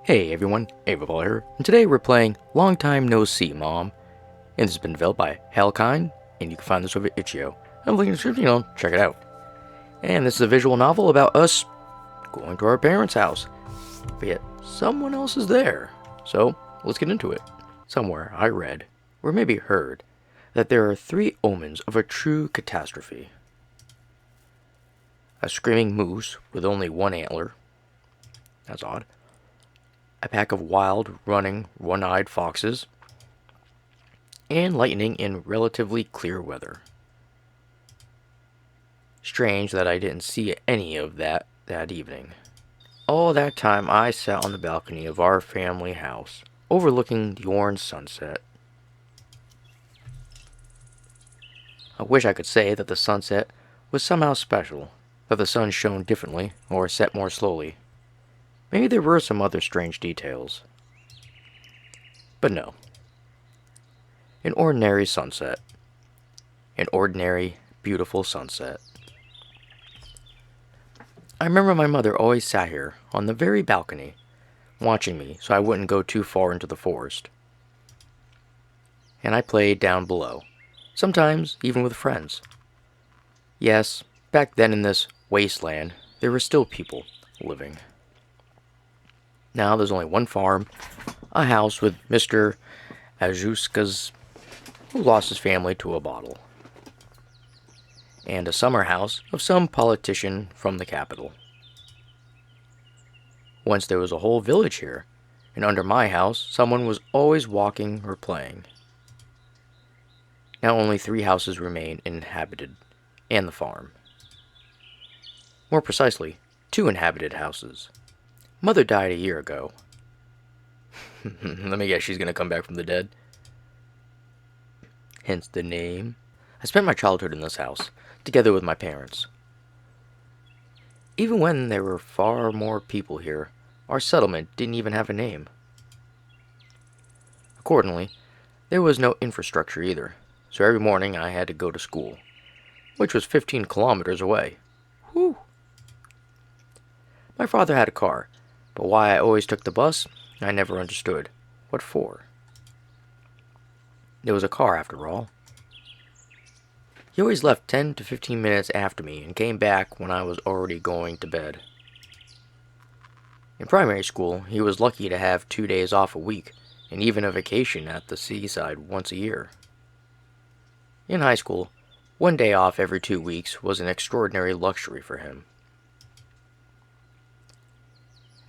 Hey everyone, Ava here, and today we're playing Long Time No See, Mom. And this has been developed by Halkind, and you can find this over at Itch.io. I'm looking in the description, check it out. And this is a visual novel about us going to our parents' house, but yet someone else is there. So, let's get into it. Somewhere I read, or maybe heard, that there are 3 omens of a true catastrophe. A screaming moose with only 1 antler. That's odd. A pack of wild, running, one-eyed foxes, and lightning in relatively clear weather. Strange that I didn't see any of that evening. All that time I sat on the balcony of our family house, overlooking the orange sunset. I wish I could say that the sunset was somehow special, that the sun shone differently or set more slowly. Maybe there were some other strange details. But no. An ordinary sunset. An ordinary, beautiful sunset. I remember my mother always sat here, on the very balcony, watching me so I wouldn't go too far into the forest. And I played down below, sometimes even with friends. Yes, back then in this wasteland, there were still people living. Now there's only one farm, a house with Mr. Ajuska's, who lost his family to a bottle, and a summer house of some politician from the capital. Once there was a whole village here, and under my house someone was always walking or playing. Now only 3 houses remain inhabited, and the farm. More precisely, 2 inhabited houses. Mother died a year ago. Let me guess, she's gonna come back from the dead. Hence the name. I spent my childhood in this house, together with my parents. Even when there were far more people here, our settlement didn't even have a name. Accordingly, there was no infrastructure either, so every morning I had to go to school, which was 15 kilometers away. Whew! My father had a car, but why I always took the bus, I never understood. What for? It was a car, after all. He always left 10 to 15 minutes after me and came back when I was already going to bed. In primary school, he was lucky to have 2 days off a week, and even a vacation at the seaside once a year. In high school, 1 day off every 2 weeks was an extraordinary luxury for him.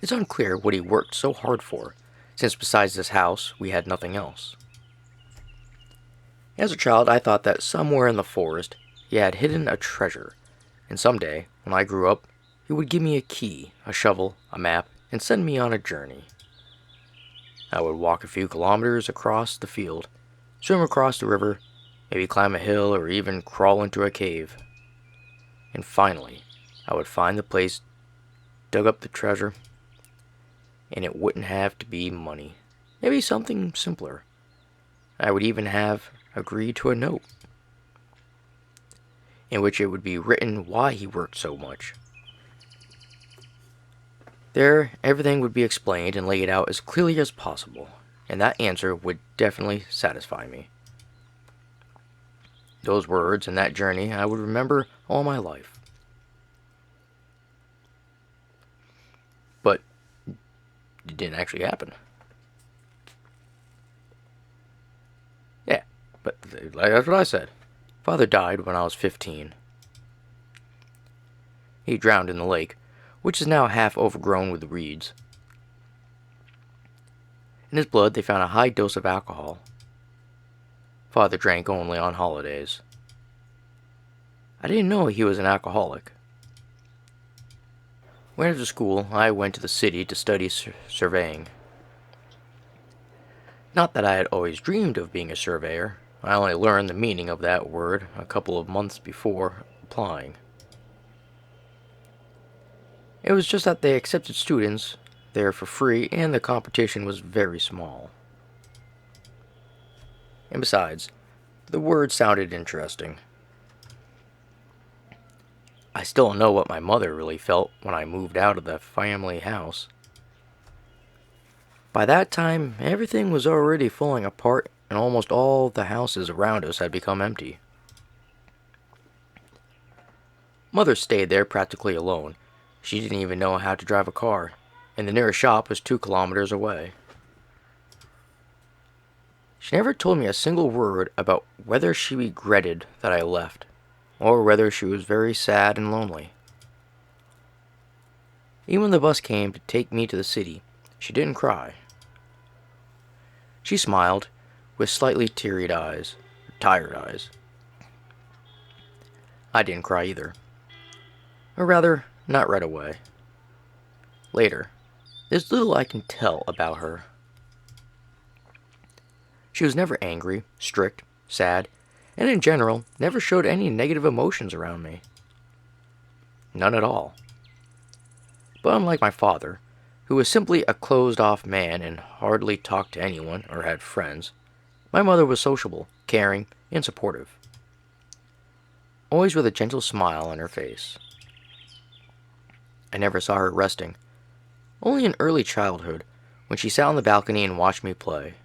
It's unclear what he worked so hard for, since besides this house, we had nothing else. As a child, I thought that somewhere in the forest, he had hidden a treasure, and someday, when I grew up, he would give me a key, a shovel, a map, and send me on a journey. I would walk a few kilometers across the field, swim across the river, maybe climb a hill or even crawl into a cave. And finally, I would find the place, dug up the treasure, and it wouldn't have to be money. Maybe something simpler. I would even have agreed to a note, in which it would be written why he worked so much. There, everything would be explained and laid out as clearly as possible, and that answer would definitely satisfy me. Those words and that journey I would remember all my life. But it didn't actually happen. Yeah, but that's what I said. Father died when I was 15. He drowned in the lake, which is now half overgrown with reeds. In his blood they found a high dose of alcohol. Father drank only on holidays. I didn't know he was an alcoholic. When after school, I went to the city to study surveying. Not that I had always dreamed of being a surveyor. I only learned the meaning of that word a couple of months before applying. It was just that they accepted students there for free, and the competition was very small. And besides, the word sounded interesting. I still don't know what my mother really felt when I moved out of the family house. By that time, everything was already falling apart, and almost all the houses around us had become empty. Mother stayed there practically alone. She didn't even know how to drive a car, and the nearest shop was 2 kilometers away. She never told me a single word about whether she regretted that I left, or whether she was very sad and lonely. Even when the bus came to take me to the city, she didn't cry. She smiled, with slightly tired eyes. I didn't cry either. Or rather, not right away. Later. There's little I can tell about her. She was never angry, strict, sad, and in general, never showed any negative emotions around me. None at all. But unlike my father, who was simply a closed-off man and hardly talked to anyone or had friends, my mother was sociable, caring, and supportive. Always with a gentle smile on her face. I never saw her resting. Only in early childhood, when she sat on the balcony and watched me play.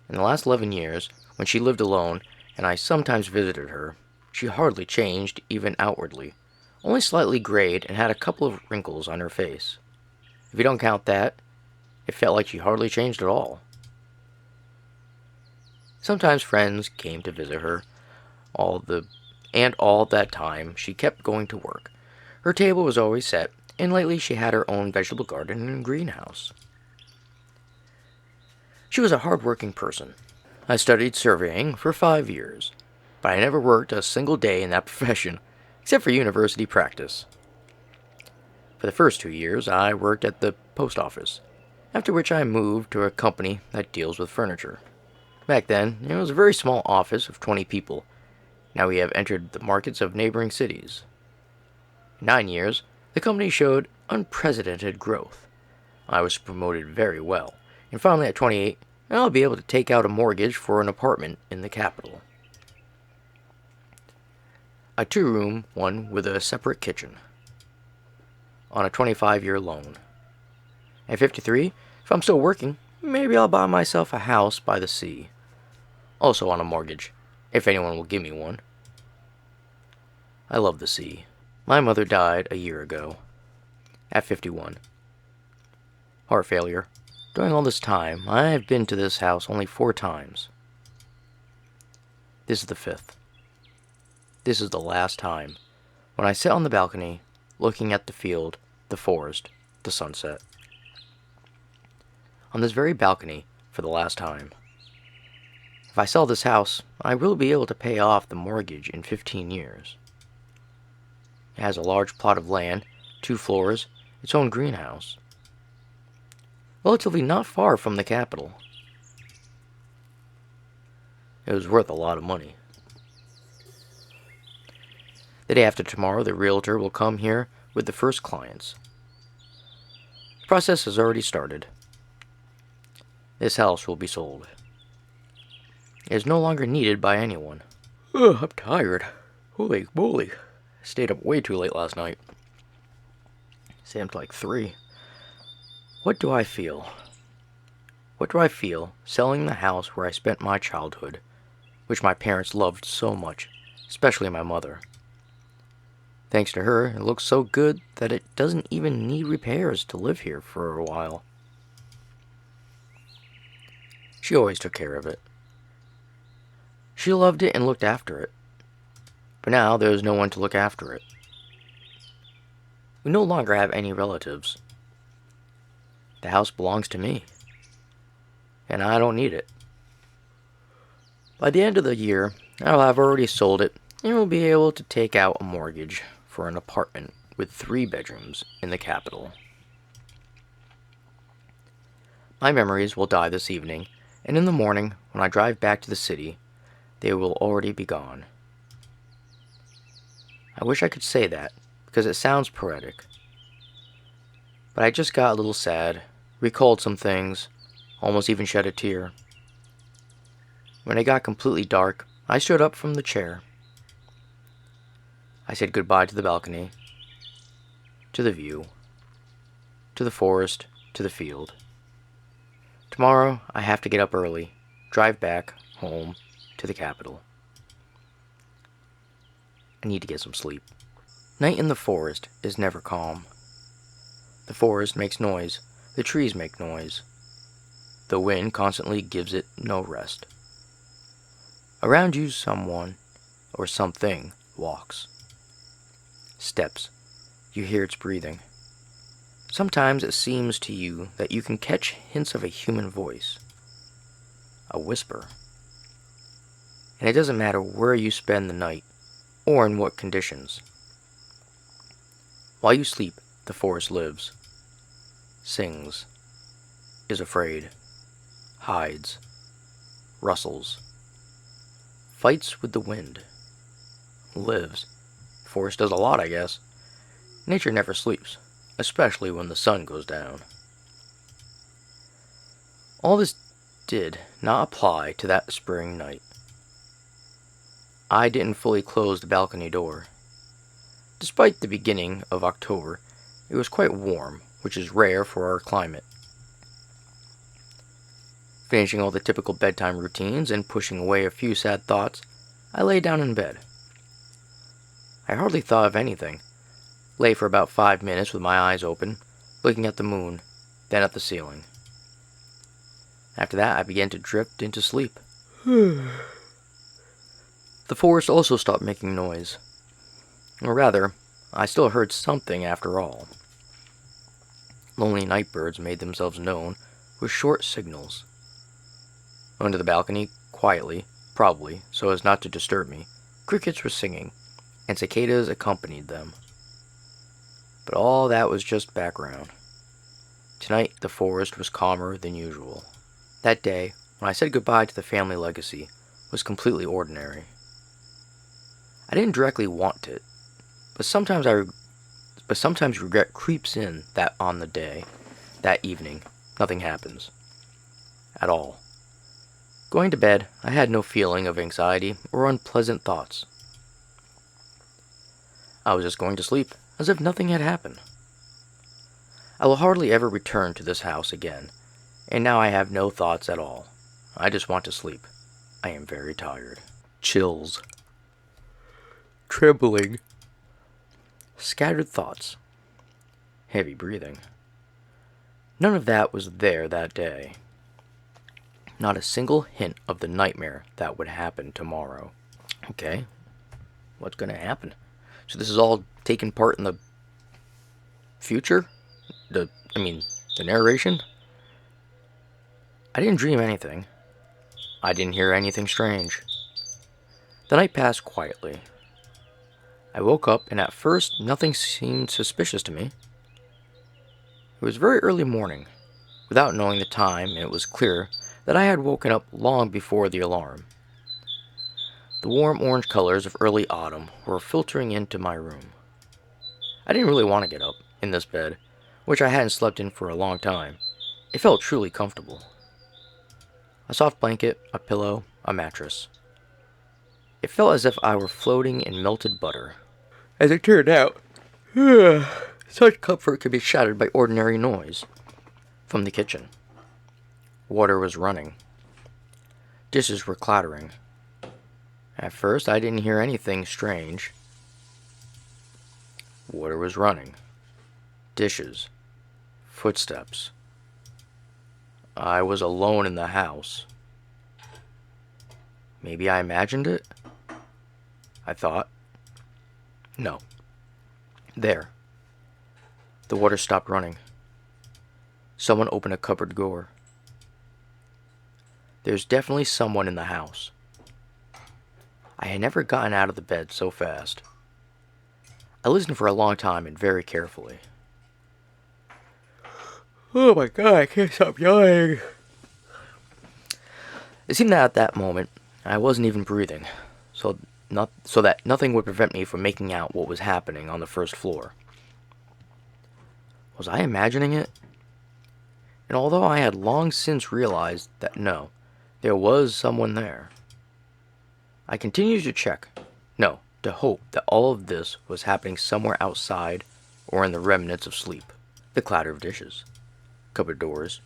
In the last 11 years, when she lived alone and I sometimes visited her, she hardly changed, even outwardly, only slightly grayed and had a couple of wrinkles on her face. If you don't count that, it felt like she hardly changed at all. Sometimes friends came to visit her, all that time she kept going to work. Her table was always set, and lately she had her own vegetable garden and greenhouse. She was a hard-working person. I studied surveying for 5 years, but I never worked a single day in that profession, except for university practice. For the first 2 years, I worked at the post office, after which I moved to a company that deals with furniture. Back then, it was a very small office of 20 people. Now we have entered the markets of neighboring cities. In 9 years, the company showed unprecedented growth. I was promoted very well, and finally at 28, I'll be able to take out a mortgage for an apartment in the capital. A 2-room one with a separate kitchen. On a 25-year loan. At 53, if I'm still working, maybe I'll buy myself a house by the sea. Also on a mortgage, if anyone will give me one. I love the sea. My mother died a year ago. At 51. Heart failure. During all this time, I have been to this house only 4 times. This is the 5th. This is the last time, when I sit on the balcony, looking at the field, the forest, the sunset. On this very balcony, for the last time. If I sell this house, I will be able to pay off the mortgage in 15 years. It has a large plot of land, 2 floors, its own greenhouse. Relatively not far from the capital. It was worth a lot of money. The day after tomorrow, the realtor will come here with the first clients. The process has already started. This house will be sold. It is no longer needed by anyone. I'm tired. Holy moly. I stayed up way too late last night. Stayed up to like 3. What do I feel? What do I feel selling the house where I spent my childhood, which my parents loved so much, especially my mother? Thanks to her, it looks so good that it doesn't even need repairs to live here for a while. She always took care of it. She loved it and looked after it. But now there is no one to look after it. We no longer have any relatives. The house belongs to me. And I don't need it. By the end of the year, I'll have already sold it and will be able to take out a mortgage for an apartment with 3 bedrooms in the capital. My memories will die this evening, and in the morning, when I drive back to the city, they will already be gone. I wish I could say that, because it sounds poetic. But I just got a little sad, recalled some things, almost even shed a tear. When it got completely dark, I stood up from the chair. I said goodbye to the balcony, to the view, to the forest, to to the field. Tomorrow, I have to get up early, drive back home to the capital. I need to get some sleep. Night in the forest is never calm. The forest makes noise. The trees make noise. The wind constantly gives it no rest. Around you, someone or something walks. Steps. You hear its breathing. Sometimes it seems to you that you can catch hints of a human voice. A whisper. And it doesn't matter where you spend the night or in what conditions. While you sleep, the forest lives, sings, is afraid, hides, rustles, fights with the wind, lives. Forest does a lot, I guess. Nature never sleeps, especially when the sun goes down. All this did not apply to that spring night. I didn't fully close the balcony door. Despite the beginning of October, it was quite warm, which is rare for our climate. Finishing all the typical bedtime routines and pushing away a few sad thoughts, I lay down in bed. I hardly thought of anything. Lay for about 5 minutes with my eyes open, looking at the moon, then at the ceiling. After that, I began to drift into sleep. The forest also stopped making noise. Or rather, I still heard something after all. Lonely night birds made themselves known with short signals. Under the balcony, quietly, probably so as not to disturb me, crickets were singing, and cicadas accompanied them. But all that was just background. Tonight, the forest was calmer than usual. That day, when I said goodbye to the family legacy, was completely ordinary. I didn't directly want it, but sometimes regret creeps in that on the day, that evening, nothing happens. At all. Going to bed, I had no feeling of anxiety or unpleasant thoughts. I was just going to sleep, as if nothing had happened. I will hardly ever return to this house again, and now I have no thoughts at all. I just want to sleep. I am very tired. Chills. Trembling. Scattered thoughts. Heavy breathing. None of that was there that day. Not a single hint of the nightmare that would happen tomorrow. Okay, what's going to happen? So this is all taking part in the future? The narration? I didn't dream anything. I didn't hear anything strange. The night passed quietly. I woke up, and at first, nothing seemed suspicious to me. It was very early morning. Without knowing the time, it was clear that I had woken up long before the alarm. The warm orange colors of early autumn were filtering into my room. I didn't really want to get up, in this bed, which I hadn't slept in for a long time. It felt truly comfortable. A soft blanket, a pillow, a mattress. It felt as if I were floating in melted butter. As it turned out, such comfort could be shattered by ordinary noise. From the kitchen. Water was running. Dishes were clattering. At first, I didn't hear anything strange. Water was running. Dishes. Footsteps. I was alone in the house. Maybe I imagined it? I thought. No. There. The water stopped running. Someone opened a cupboard door. There's definitely someone in the house. I had never gotten out of the bed so fast. I listened for a long time and very carefully. Oh my god, I can't stop yawning. It seemed that at that moment, I wasn't even breathing, so that nothing would prevent me from making out what was happening on the first floor. Was I imagining it? And although I had long since realized that no, there was someone there, I continued to check, to hope that all of this was happening somewhere outside or in the remnants of sleep. The clatter of dishes. cupboard doors,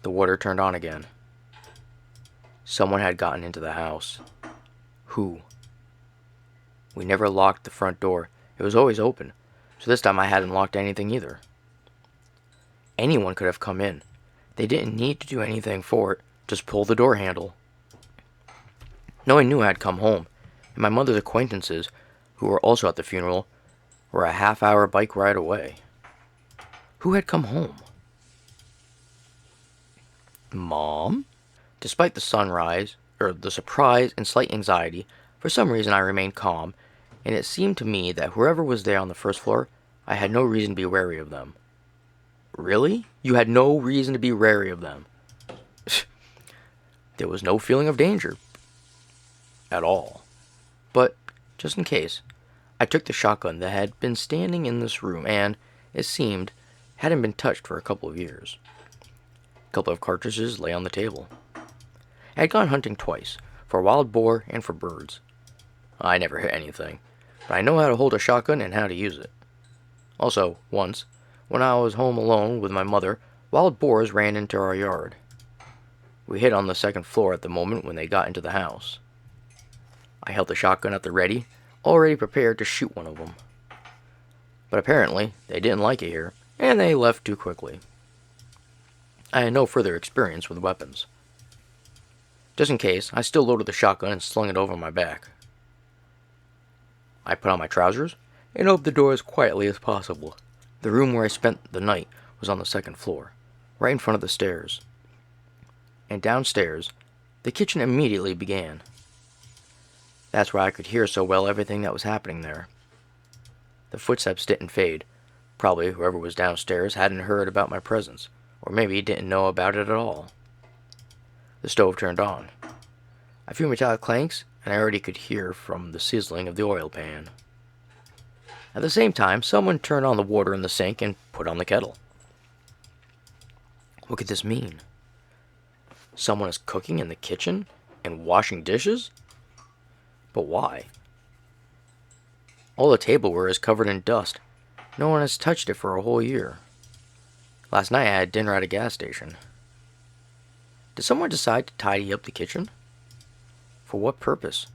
the water turned on again. Someone had gotten into the house. Who? We never locked the front door. It was always open, so this time I hadn't locked anything either. Anyone could have come in. They didn't need to do anything for it, just pull the door handle. No one knew I had come home, and my mother's acquaintances, who were also at the funeral, were a half-hour bike ride away. Who had come home? Mom? Despite the surprise and slight anxiety, for some reason I remained calm, and it seemed to me that whoever was there on the first floor, I had no reason to be wary of them. Really? You had no reason to be wary of them? There was no feeling of danger. At all. But, just in case, I took the shotgun that had been standing in this room and, it seemed, hadn't been touched for a couple of years. A couple of cartridges lay on the table. I had gone hunting twice, for wild boar and for birds. I never hit anything, but I know how to hold a shotgun and how to use it. Also, once, when I was home alone with my mother, wild boars ran into our yard. We hid on the second floor at the moment when they got into the house. I held the shotgun at the ready, already prepared to shoot one of them. But apparently, they didn't like it here, and they left too quickly. I had no further experience with weapons. Just in case, I still loaded the shotgun and slung it over my back. I put on my trousers and opened the door as quietly as possible. The room where I spent the night was on the second floor, right in front of the stairs. And downstairs, the kitchen immediately began. That's where I could hear so well everything that was happening there. The footsteps didn't fade. Probably whoever was downstairs hadn't heard about my presence, or maybe didn't know about it at all. The stove turned on. A few metallic clanks, and I already could hear from the sizzling of the oil pan. At the same time, someone turned on the water in the sink and put on the kettle. What could this mean? Someone is cooking in the kitchen and washing dishes? But why? All the tableware is covered in dust. No one has touched it for a whole year. Last night I had dinner at a gas station. Did someone decide to tidy up the kitchen? For what purpose?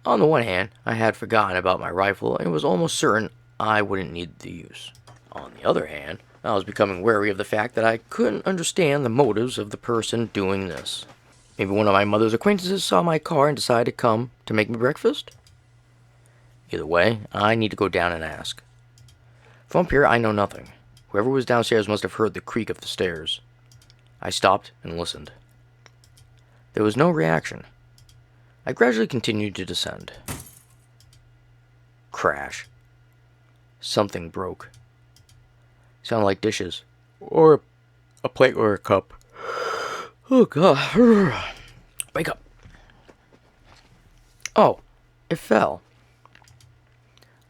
On the one hand, I had forgotten about my rifle and was almost certain I wouldn't need the use. On the other hand, I was becoming wary of the fact that I couldn't understand the motives of the person doing this. Maybe one of my mother's acquaintances saw my car and decided to come to make me breakfast? Either way, I need to go down and ask. From up here, I know nothing. Whoever was downstairs must have heard the creak of the stairs. I stopped and listened. There was no reaction. I gradually continued to descend. Crash. Something broke. Sounded like dishes. Or a plate or a cup. Oh, God. Wake up. Oh, it fell.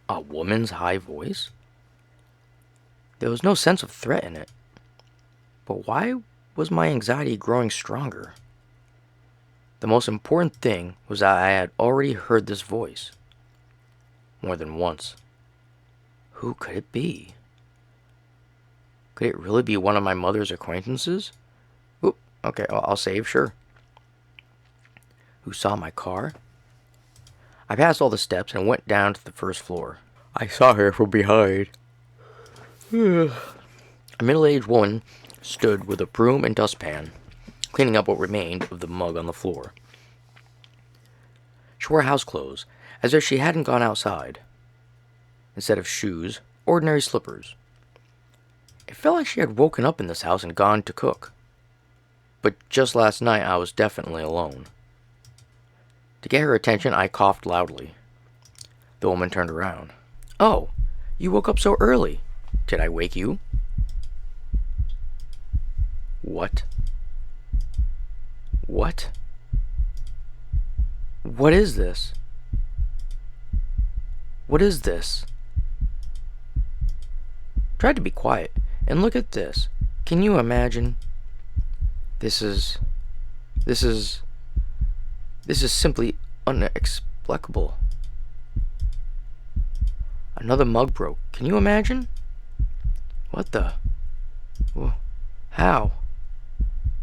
A woman's high voice? There was no sense of threat in it. But why was my anxiety growing stronger? The most important thing was that I had already heard this voice. More than once. Who could it be? Could it really be one of my mother's acquaintances? Oop, okay, I'll save, sure. Who saw my car? I passed all the steps and went down to the first floor. I saw her from behind. A middle-aged woman stood with a broom and dustpan, cleaning up what remained of the mug on the floor. She wore house clothes, as if she hadn't gone outside. Instead of shoes, ordinary slippers. It felt like she had woken up in this house and gone to cook. But just last night I was definitely alone. To get her attention, I coughed loudly. The woman turned around. Oh, you woke up so early. Did I wake you? What? What? What is this? What is this? Try to be quiet and look at this. Can you imagine? This is simply inexplicable. Another mug broke. Can you imagine? What the? Well, how?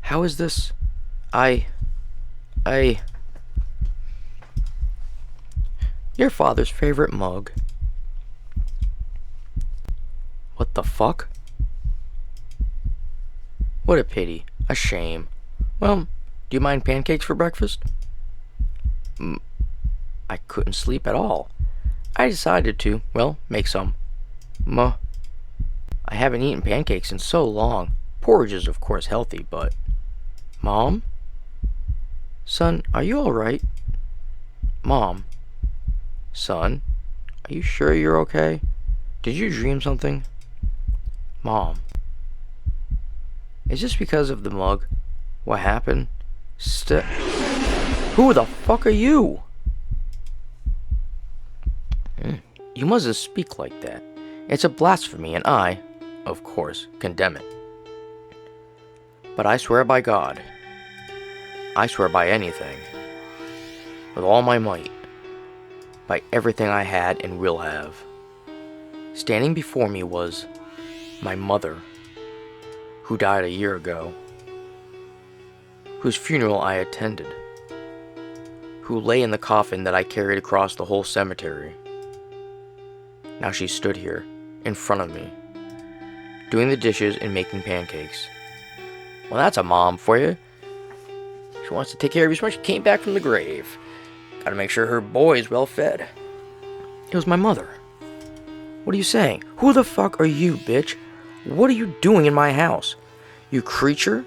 How is this? I... I... Your father's favorite mug. What the fuck? What a pity. A shame. Well, do you mind pancakes for breakfast? I couldn't sleep at all. I decided to, well, make some. I haven't eaten pancakes in so long. Porridge is, of course, healthy, but... Mom? Son, are you alright? Mom? Son, are you sure you're okay? Did you dream something? Mom? Is this because of the mug? What happened? Who the fuck are you? You mustn't speak like that. It's a blasphemy, and I, of course, condemn it. But I swear by God, I swear by anything, with all my might, by everything I had and will have. Standing before me was my mother, who died a year ago, whose funeral I attended, who lay in the coffin that I carried across the whole cemetery. Now she stood here, in front of me, doing the dishes and making pancakes. Well, that's a mom for you. She wants to take care of you when she came back from the grave. Gotta make sure her boy is well fed. It was my mother. What are you saying? Who the fuck are you, bitch? What are you doing in my house? You creature?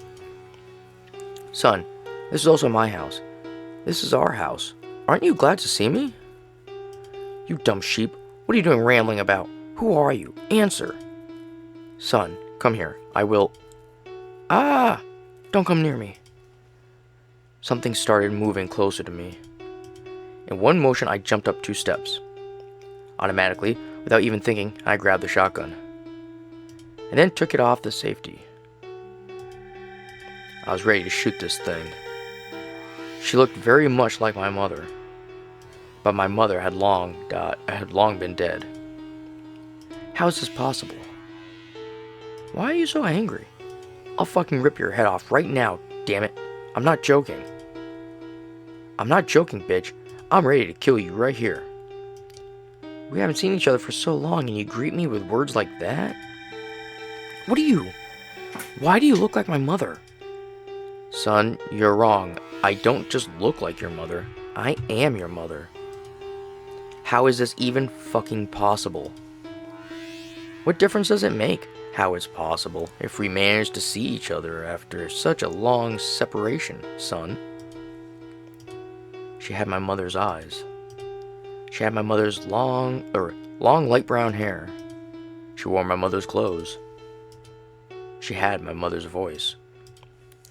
Son, this is also my house. This is our house. Aren't you glad to see me? You dumb sheep. What are you doing rambling about? Who are you? Answer. Son, come here. I will... Ah! Don't come near me. Something started moving closer to me. In one motion, I jumped up 2 steps. Automatically, without even thinking, I grabbed the shotgun. And then took it off the safety. I was ready to shoot this thing. She looked very much like my mother. But my mother had long been dead. How is this possible? Why are you so angry? I'll fucking rip your head off right now, damn it. I'm not joking. I'm not joking, bitch. I'm ready to kill you right here. We haven't seen each other for so long and you greet me with words like that? What are you? Why do you look like my mother? Son, you're wrong. I don't just look like your mother. I am your mother. How is this even fucking possible? What difference does it make how it's possible if we manage to see each other after such a long separation, son? She had my mother's eyes. She had my mother's long light brown hair. She wore my mother's clothes. She had my mother's voice.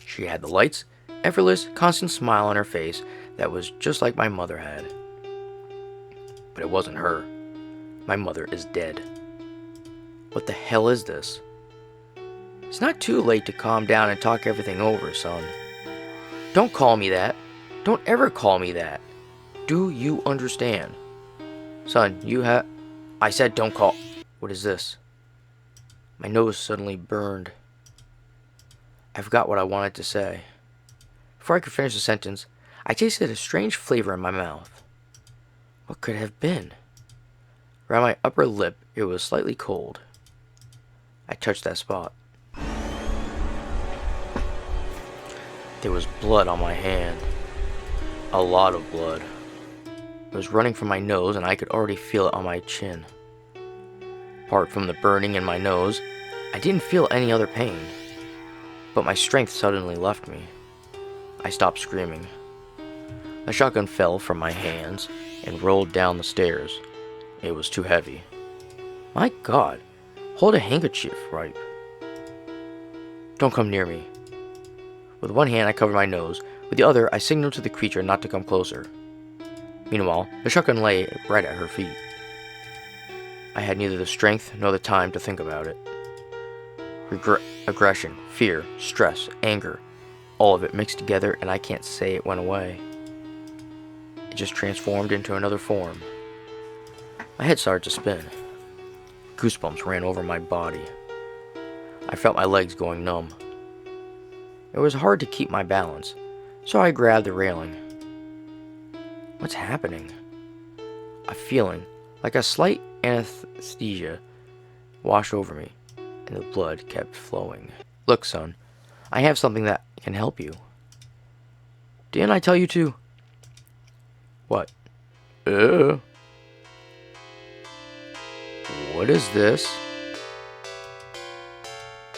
She had the lights, effortless, constant smile on her face that was just like my mother had. But it wasn't her. My mother is dead. What the hell is this? It's not too late to calm down and talk everything over, son. Don't call me that. Don't ever call me that. Do you understand? Son, I said don't call... What is this? My nose suddenly burned. I forgot what I wanted to say. Before I could finish the sentence, I tasted a strange flavor in my mouth. What could it have been? Around my upper lip, it was slightly cold. I touched that spot. There was blood on my hand. A lot of blood. It was running from my nose and I could already feel it on my chin. Apart from the burning in my nose, I didn't feel any other pain. But my strength suddenly left me. I stopped screaming. The shotgun fell from my hands and rolled down the stairs. It was too heavy. My God, hold a handkerchief, Ripe. Don't come near me. With one hand I covered my nose, with the other I signaled to the creature not to come closer. Meanwhile, the shotgun lay right at her feet. I had neither the strength nor the time to think about it. Aggression, fear, stress, anger, all of it mixed together, and I can't say it went away. It just transformed into another form. My head started to spin. Goosebumps ran over my body. I felt my legs going numb. It was hard to keep my balance, so I grabbed the railing. What's happening? A feeling, like a slight anesthesia, washed over me, and the blood kept flowing. Look, son, I have something that can help you. Didn't I tell you to? What? What is this?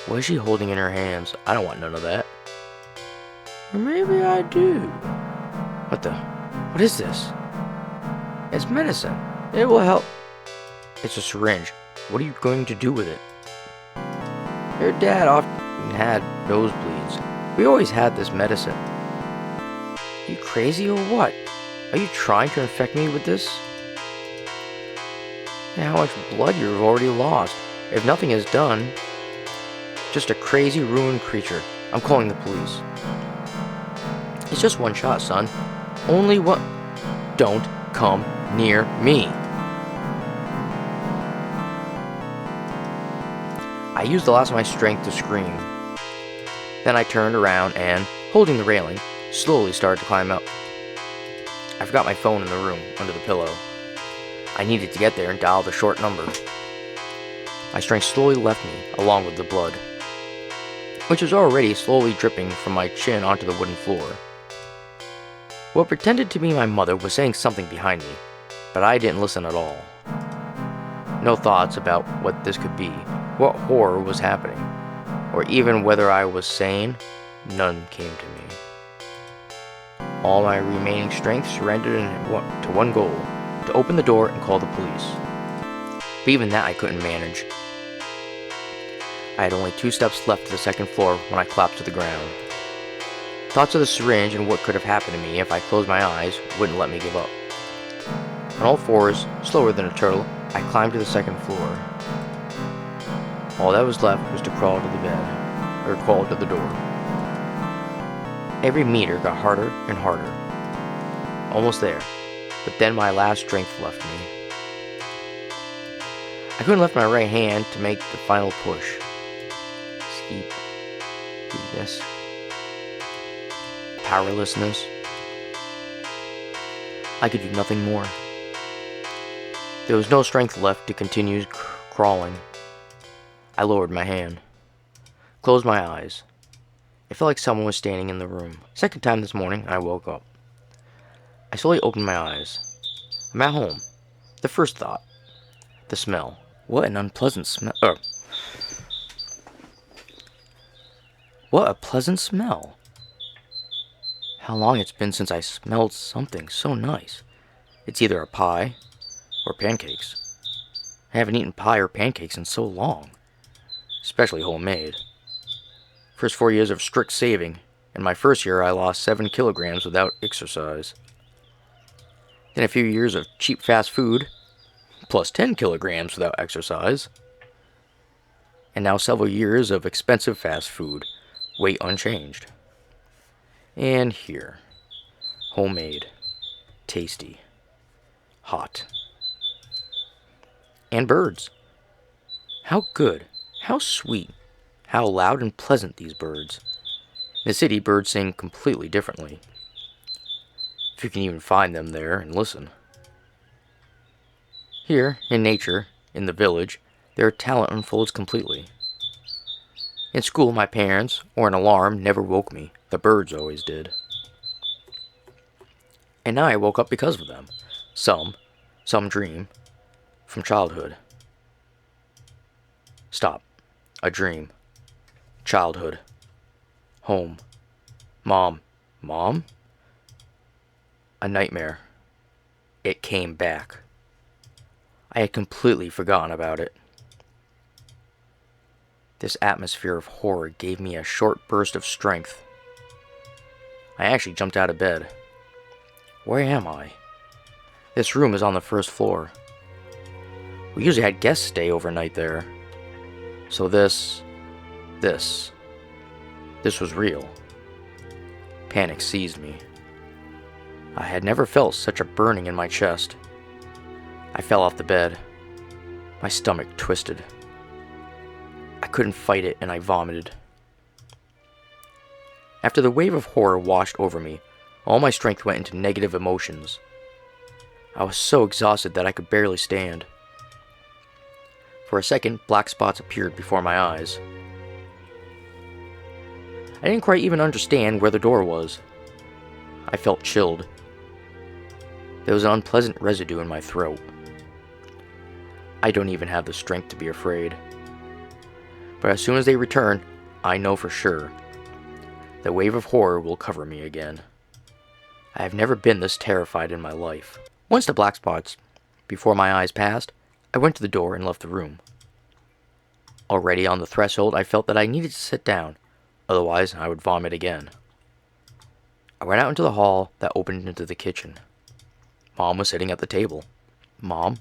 What is she holding in her hands? I don't want none of that. Or maybe I do. What is this? It's medicine. It will help. It's a syringe. What are you going to do with it? Your dad often had nosebleeds. We always had this medicine. Are you crazy or what? Are you trying to infect me with this? And how much blood you've already lost. If nothing is done, just a crazy, ruined creature. I'm calling the police. It's just one shot, son. Only one. Don't come near me. I used the last of my strength to scream. Then I turned around and, holding the railing, slowly started to climb up. I forgot my phone in the room, under the pillow. I needed to get there and dial the short number. My strength slowly left me, along with the blood, which was already slowly dripping from my chin onto the wooden floor. What pretended to be my mother was saying something behind me, but I didn't listen at all. No thoughts about what this could be, what horror was happening, or even whether I was sane, none came to me. All my remaining strength surrendered to one goal, to open the door and call the police. But even that I couldn't manage. I had only 2 steps left to the second floor when I collapsed to the ground. Thoughts of the syringe and what could have happened to me if I closed my eyes wouldn't let me give up. On all fours, slower than a turtle, I climbed to the second floor. All that was left was to crawl to the bed, or crawl to the door. Every meter got harder and harder. Almost there, but then my last strength left me. I couldn't lift my right hand to make the final push. Weakness. Powerlessness. I could do nothing more. There was no strength left to continue crawling. I lowered my hand, closed my eyes. It felt like someone was standing in the room. Second time this morning, I woke up. I slowly opened my eyes. I'm at home. The first thought. The smell. What an unpleasant smell. What a pleasant smell. How long it's been since I smelled something so nice. It's either a pie or pancakes. I haven't eaten pie or pancakes in so long, especially homemade. First 4 years of strict saving. In my first year, I lost 7 kilograms without exercise. Then a few years of cheap fast food, plus 10 kilograms without exercise. And now several years of expensive fast food, weight unchanged. And here, homemade, tasty, hot. And birds. How good, how sweet, how loud and pleasant these birds. In the city, birds sing completely differently. If you can even find them there and listen. Here, in nature, in the village, their talent unfolds completely. In school, my parents, or an alarm, never woke me. The birds always did. And now I woke up because of them. Some dream, from childhood. Stop. A dream. Childhood. Home. Mom. Mom? A nightmare. It came back. I had completely forgotten about it. This atmosphere of horror gave me a short burst of strength. I actually jumped out of bed. Where am I? This room is on the first floor. We usually had guests stay overnight there. So this was real. Panic seized me. I had never felt such a burning in my chest. I fell off the bed. My stomach twisted. A couldn't fight it and I vomited. After the wave of horror washed over me, all my strength went into negative emotions. I was so exhausted that I could barely stand. For a second, black spots appeared before my eyes. I didn't quite even understand where the door was. I felt chilled. There was an unpleasant residue in my throat. I don't even have the strength to be afraid. But as soon as they return, I know for sure. The wave of horror will cover me again. I have never been this terrified in my life. Once the black spots before my eyes passed, I went to the door and left the room. Already on the threshold, I felt that I needed to sit down, otherwise I would vomit again. I went out into the hall that opened into the kitchen. Mom was sitting at the table. Mom?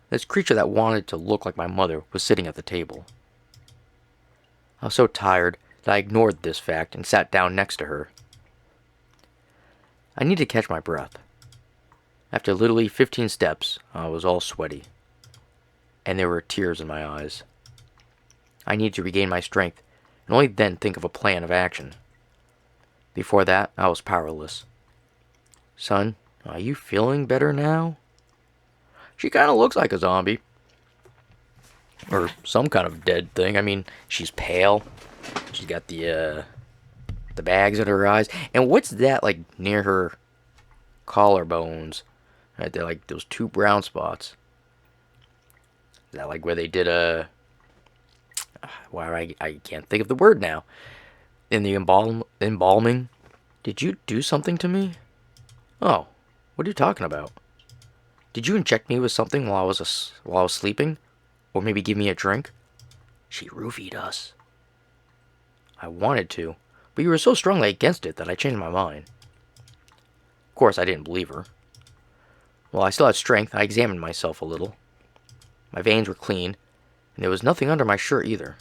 This creature that wanted to look like my mother was sitting at the table. I was so tired that I ignored this fact and sat down next to her. I needed to catch my breath. After literally 15 steps, I was all sweaty, and there were tears in my eyes. I needed to regain my strength, and only then think of a plan of action. Before that, I was powerless. Son, are you feeling better now? She kind of looks like a zombie. Or some kind of dead thing. I mean, she's pale. She's got the bags in her eyes. And what's that, like, near her collarbones? Right, they're like those two brown spots. Is that like where they did a... Why I can't think of the word now. In the embalming? Did you do something to me? Oh, what are you talking about? Did you inject me with something while I was sleeping? Or maybe give me a drink? She roofied us. I wanted to, but you were so strongly against it that I changed my mind. Of course, I didn't believe her. While I still had strength, I examined myself a little. My veins were clean, and there was nothing under my shirt either.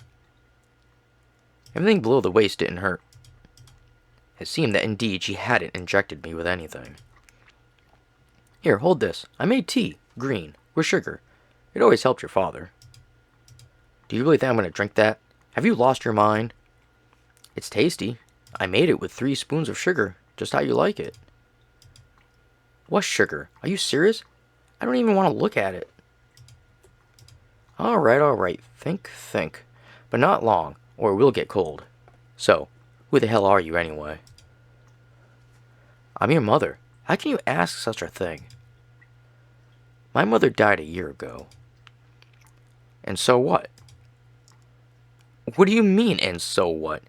Everything below the waist didn't hurt. It seemed that indeed she hadn't injected me with anything. Here, hold this. I made tea, green, with sugar. It always helped your father. Do you really think I'm going to drink that? Have you lost your mind? It's tasty. I made it with 3 spoons of sugar, just how you like it. What sugar? Are you serious? I don't even want to look at it. Alright. Think. But not long, or it will get cold. So, who the hell are you anyway? I'm your mother. How can you ask such a thing? My mother died a year ago. And so what? What do you mean, and so what?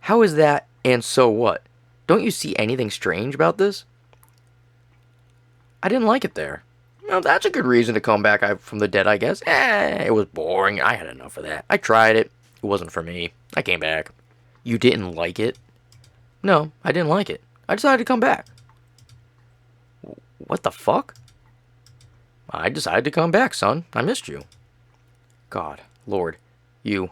How is that, and so what? Don't you see anything strange about this? I didn't like it there. Well, that's a good reason to come back from the dead, I guess. It was boring. I had enough of that. I tried it. It wasn't for me. I came back. You didn't like it? No, I didn't like it. I decided to come back. What the fuck? I decided to come back, son. I missed you. God, Lord, you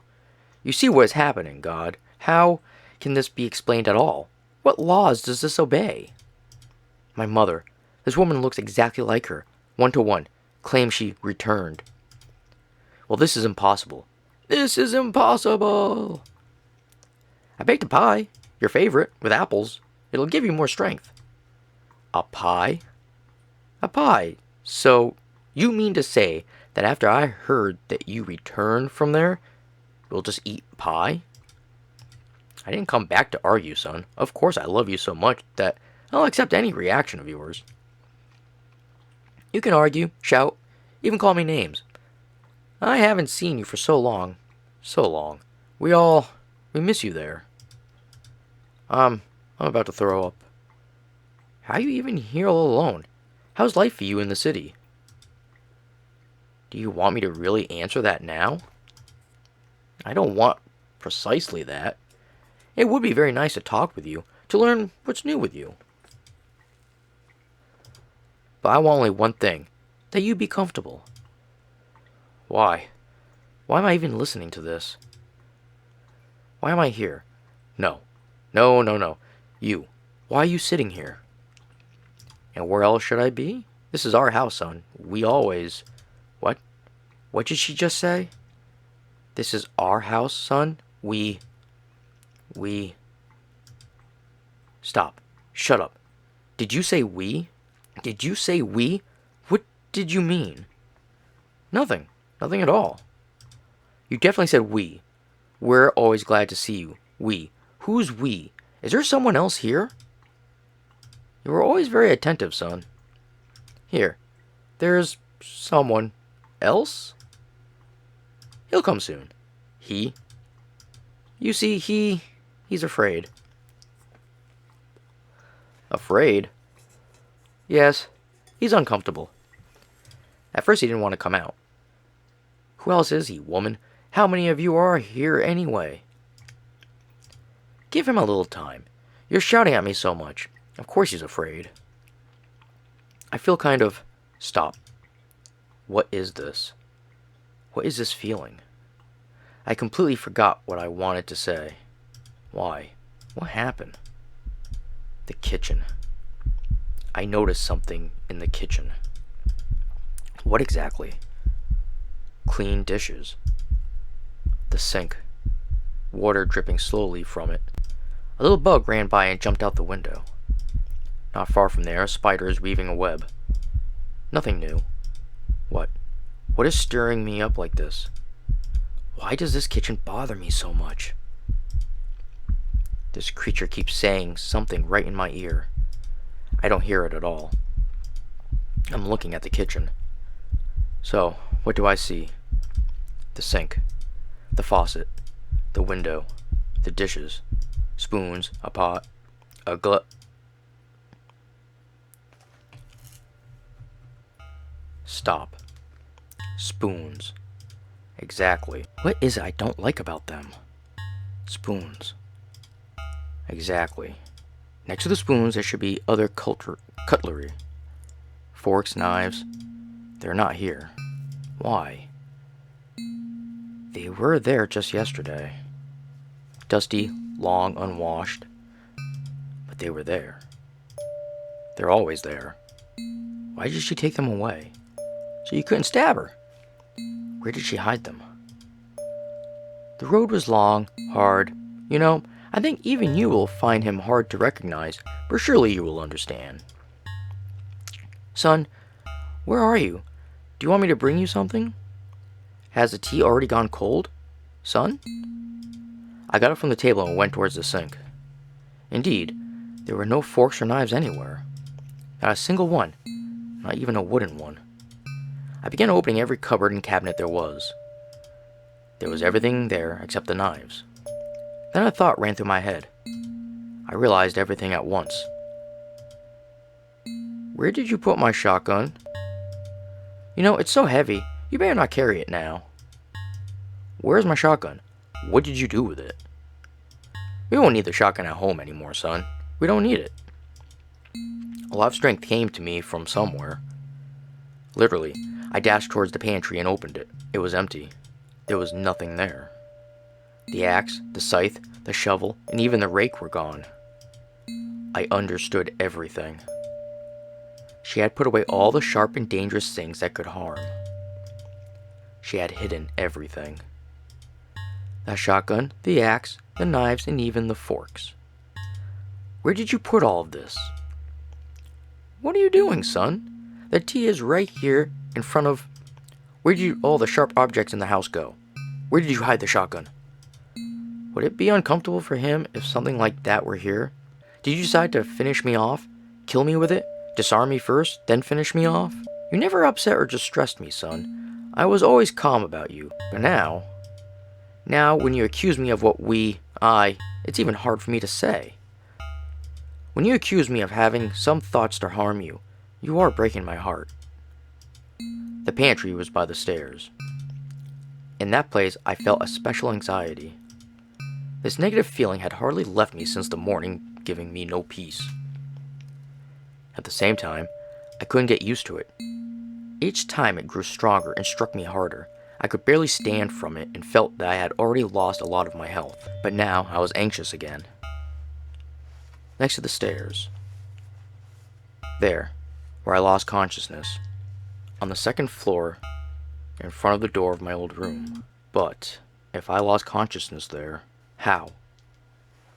see what is happening, God. How can this be explained at all? What laws does this obey? My mother. This woman looks exactly like her. 1-to-1. Claims she returned. Well, this is impossible. This is impossible. I baked a pie. Your favorite, with apples. It'll give you more strength. A pie? A pie. So, you mean to say that after I heard that you returned from there, we'll just eat pie? I didn't come back to argue, son. Of course I love you so much that I'll accept any reaction of yours. You can argue, shout, even call me names. I haven't seen you for so long. So long. We miss you there. I'm about to throw up. How are you even here all alone? How's life for you in the city? Do you want me to really answer that now? I don't want precisely that. It would be very nice to talk with you, to learn what's new with you. But I want only one thing, that you be comfortable. Why? Why am I even listening to this? Why am I here? No. You. Why are you sitting here? And where else should I be? This is our house, son. We always... What? What did she just say? This is our house, son. We... Stop. Shut up. Did you say we? Did you say we? What did you mean? Nothing. Nothing at all. You definitely said we. We're always glad to see you. We. Who's we? Is there someone else here? You were always very attentive, son. Here. There's someone else? He'll come soon. He? You see, he's afraid. Afraid? Yes, he's uncomfortable. At first he didn't want to come out. Who else is he, woman? How many of you are here anyway? Give him a little time. You're shouting at me so much. Of course he's afraid. I feel kind of... Stop. What is this? What is this feeling? I completely forgot what I wanted to say. Why? What happened? The kitchen. I noticed something in the kitchen. What exactly? Clean dishes. The sink. Water dripping slowly from it. A little bug ran by and jumped out the window. Not far from there, a spider is weaving a web. Nothing new. What? What is stirring me up like this? Why does this kitchen bother me so much? This creature keeps saying something right in my ear. I don't hear it at all. I'm looking at the kitchen. So, what do I see? The sink, the faucet, the window, the dishes, spoons, a pot, a Stop. Spoons. Exactly. What is it I don't like about them? Spoons. Exactly. Next to the spoons, there should be other cutlery. Forks, knives. They're not here. Why? They were there just yesterday. Dusty, long, unwashed. But they were there. They're always there. Why did she take them away? So you couldn't stab her. Where did she hide them? The road was long, hard. You know, I think even you will find him hard to recognize, but surely you will understand. Son, where are you? Do you want me to bring you something? Has the tea already gone cold? Son? I got up from the table and went towards the sink. Indeed, there were no forks or knives anywhere. Not a single one, not even a wooden one. I began opening every cupboard and cabinet there was. There was everything there except the knives. Then a thought ran through my head. I realized everything at once. Where did you put my shotgun? You know, it's so heavy, you better not carry it now. Where's my shotgun? What did you do with it? We won't need the shotgun at home anymore, son. We don't need it. A lot of strength came to me from somewhere. Literally, I dashed towards the pantry and opened it. It was empty. There was nothing there. The axe, the scythe, the shovel, and even the rake were gone. I understood everything. She had put away all the sharp and dangerous things that could harm. She had hidden everything. The shotgun, the axe, the knives, and even the forks. Where did you put all of this? What are you doing, son? The tea is right here in front of... Where did all the sharp objects in the house go? Where did you hide the shotgun? Would it be uncomfortable for him if something like that were here? Did you decide to finish me off? Kill me with it? Disarm me first, then finish me off? You never upset or distressed me, son. I was always calm about you. But now, when you accuse me of what it's even hard for me to say. When you accuse me of having some thoughts to harm you, you are breaking my heart. The pantry was by the stairs. In that place, I felt a special anxiety. This negative feeling had hardly left me since the morning, giving me no peace. At the same time, I couldn't get used to it. Each time it grew stronger and struck me harder. I could barely stand from it and felt that I had already lost a lot of my health. But now I was anxious again. Next to the stairs. There, where I lost consciousness. On the second floor, in front of the door of my old room. But If I lost consciousness there, how?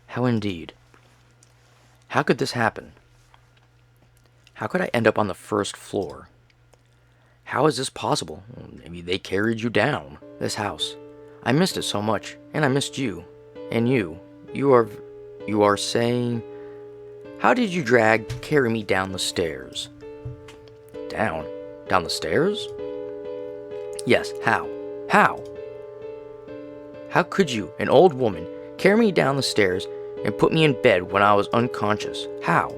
How indeed? How could this happen? How could I end up on the first floor? How is this possible? Maybe they carried you down. This house. I missed it so much, and I missed you. And you. You are saying... How did you carry me down the stairs? Down? Down the stairs? Yes, how? How? How could you, an old woman, carry me down the stairs and put me in bed when I was unconscious? How?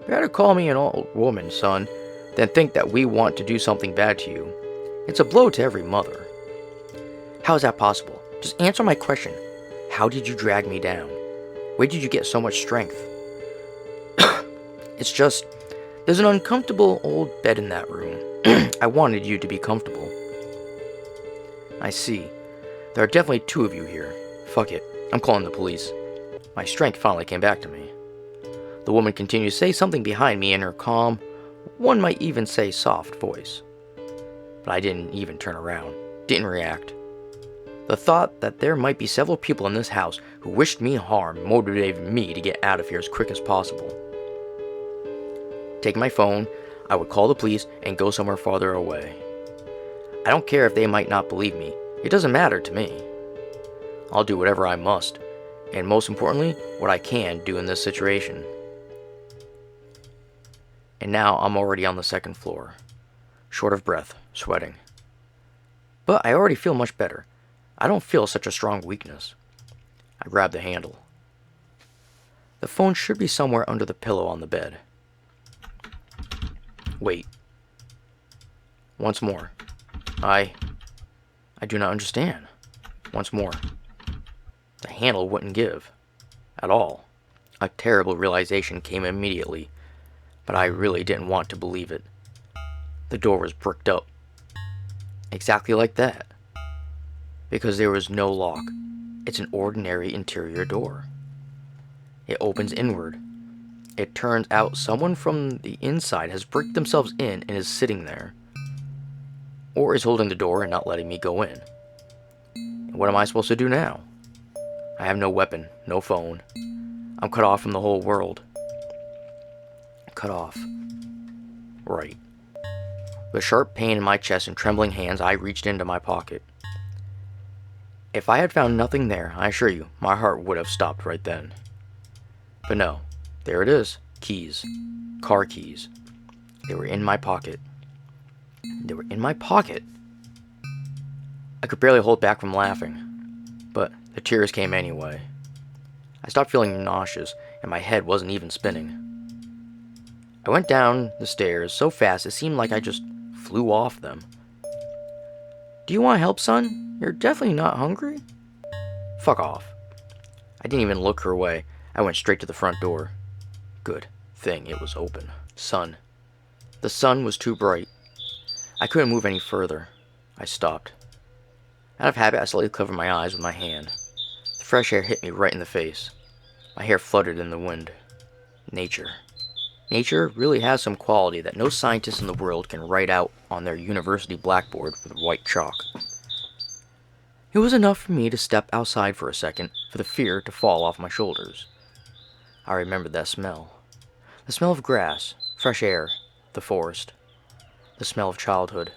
Better call me an old woman, son, than think that we want to do something bad to you. It's a blow to every mother. How is that possible? Just answer my question. How did you drag me down? Where did you get so much strength? It's just, there's an uncomfortable old bed in that room. I wanted you to be comfortable. I see. There are definitely two of you here. Fuck it. I'm calling the police. My strength finally came back to me. The woman continued to say something behind me in her calm, one might even say soft voice. But I didn't even turn around. Didn't react. The thought that there might be several people in this house who wished me harm motivated me to get out of here as quick as possible. Taking my phone, I would call the police and go somewhere farther away. I don't care if they might not believe me. It doesn't matter to me. I'll do whatever I must, and most importantly, what I can do in this situation. And now I'm already on the second floor, short of breath, sweating. But I already feel much better. I don't feel such a strong weakness. I grab the handle. The phone should be somewhere under the pillow on the bed. Wait. Once more. I do not understand. Once more. The handle wouldn't give. At all. A terrible realization came immediately, but I really didn't want to believe it. The door was bricked up. Exactly like that. Because there was no lock. It's an ordinary interior door. It opens inward. It turns out someone from the inside has bricked themselves in and is sitting there. Or is holding the door and not letting me go in. And what am I supposed to do now? I have no weapon, no phone. I'm cut off from the whole world. Cut off. Right. With sharp pain in my chest and trembling hands, I reached into my pocket. If I had found nothing there, I assure you, my heart would have stopped right then. But no, there it is. Keys. Car keys. They were in my pocket. They were in my pocket. I could barely hold back from laughing, but the tears came anyway. I stopped feeling nauseous, and my head wasn't even spinning. I went down the stairs so fast it seemed like I just flew off them. Do you want help, son? You're definitely not hungry? Fuck off. I didn't even look her way. I went straight to the front door. Good thing it was open. Sun. The sun was too bright. I couldn't move any further. I stopped. Out of habit, I slightly covered my eyes with my hand. The fresh air hit me right in the face. My hair fluttered in the wind. Nature. Nature really has some quality that no scientist in the world can write out on their university blackboard with white chalk. It was enough for me to step outside for a second for the fear to fall off my shoulders. I remembered that smell. The smell of grass, fresh air, the forest. The smell of childhood.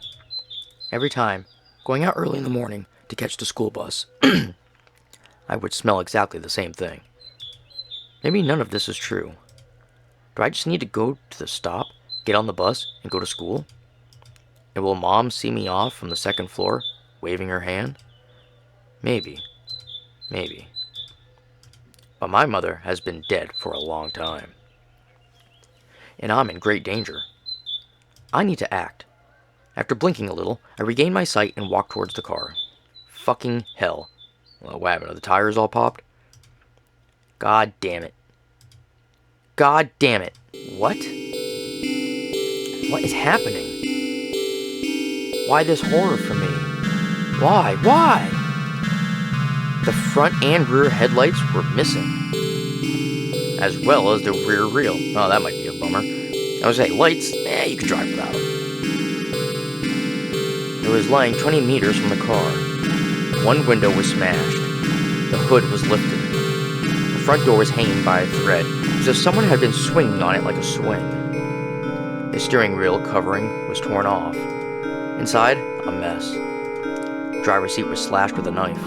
Every time, going out early in the morning to catch the school bus, I would smell exactly the same thing. Maybe none of this is true. Do I just need to go to the stop, get on the bus, and go to school? And will Mom see me off from the second floor, waving her hand? Maybe. Maybe. But my mother has been dead for a long time. And I'm in great danger. I need to act. After blinking a little, I regained my sight and walked towards the car. Fucking hell. Well, what happened? Are the tires all popped? God damn it. God damn it. What? What is happening? Why this horror for me? Why? Why? The front and rear headlights were missing. As well as the rear wheel. Oh, that might be a bummer. I was saying, lights, you could drive without them. It was lying 20 meters from the car. One window was smashed. The hood was lifted. The front door was hanging by a thread, as if someone had been swinging on it like a swing. The steering wheel covering was torn off. Inside, a mess. The driver's seat was slashed with a knife.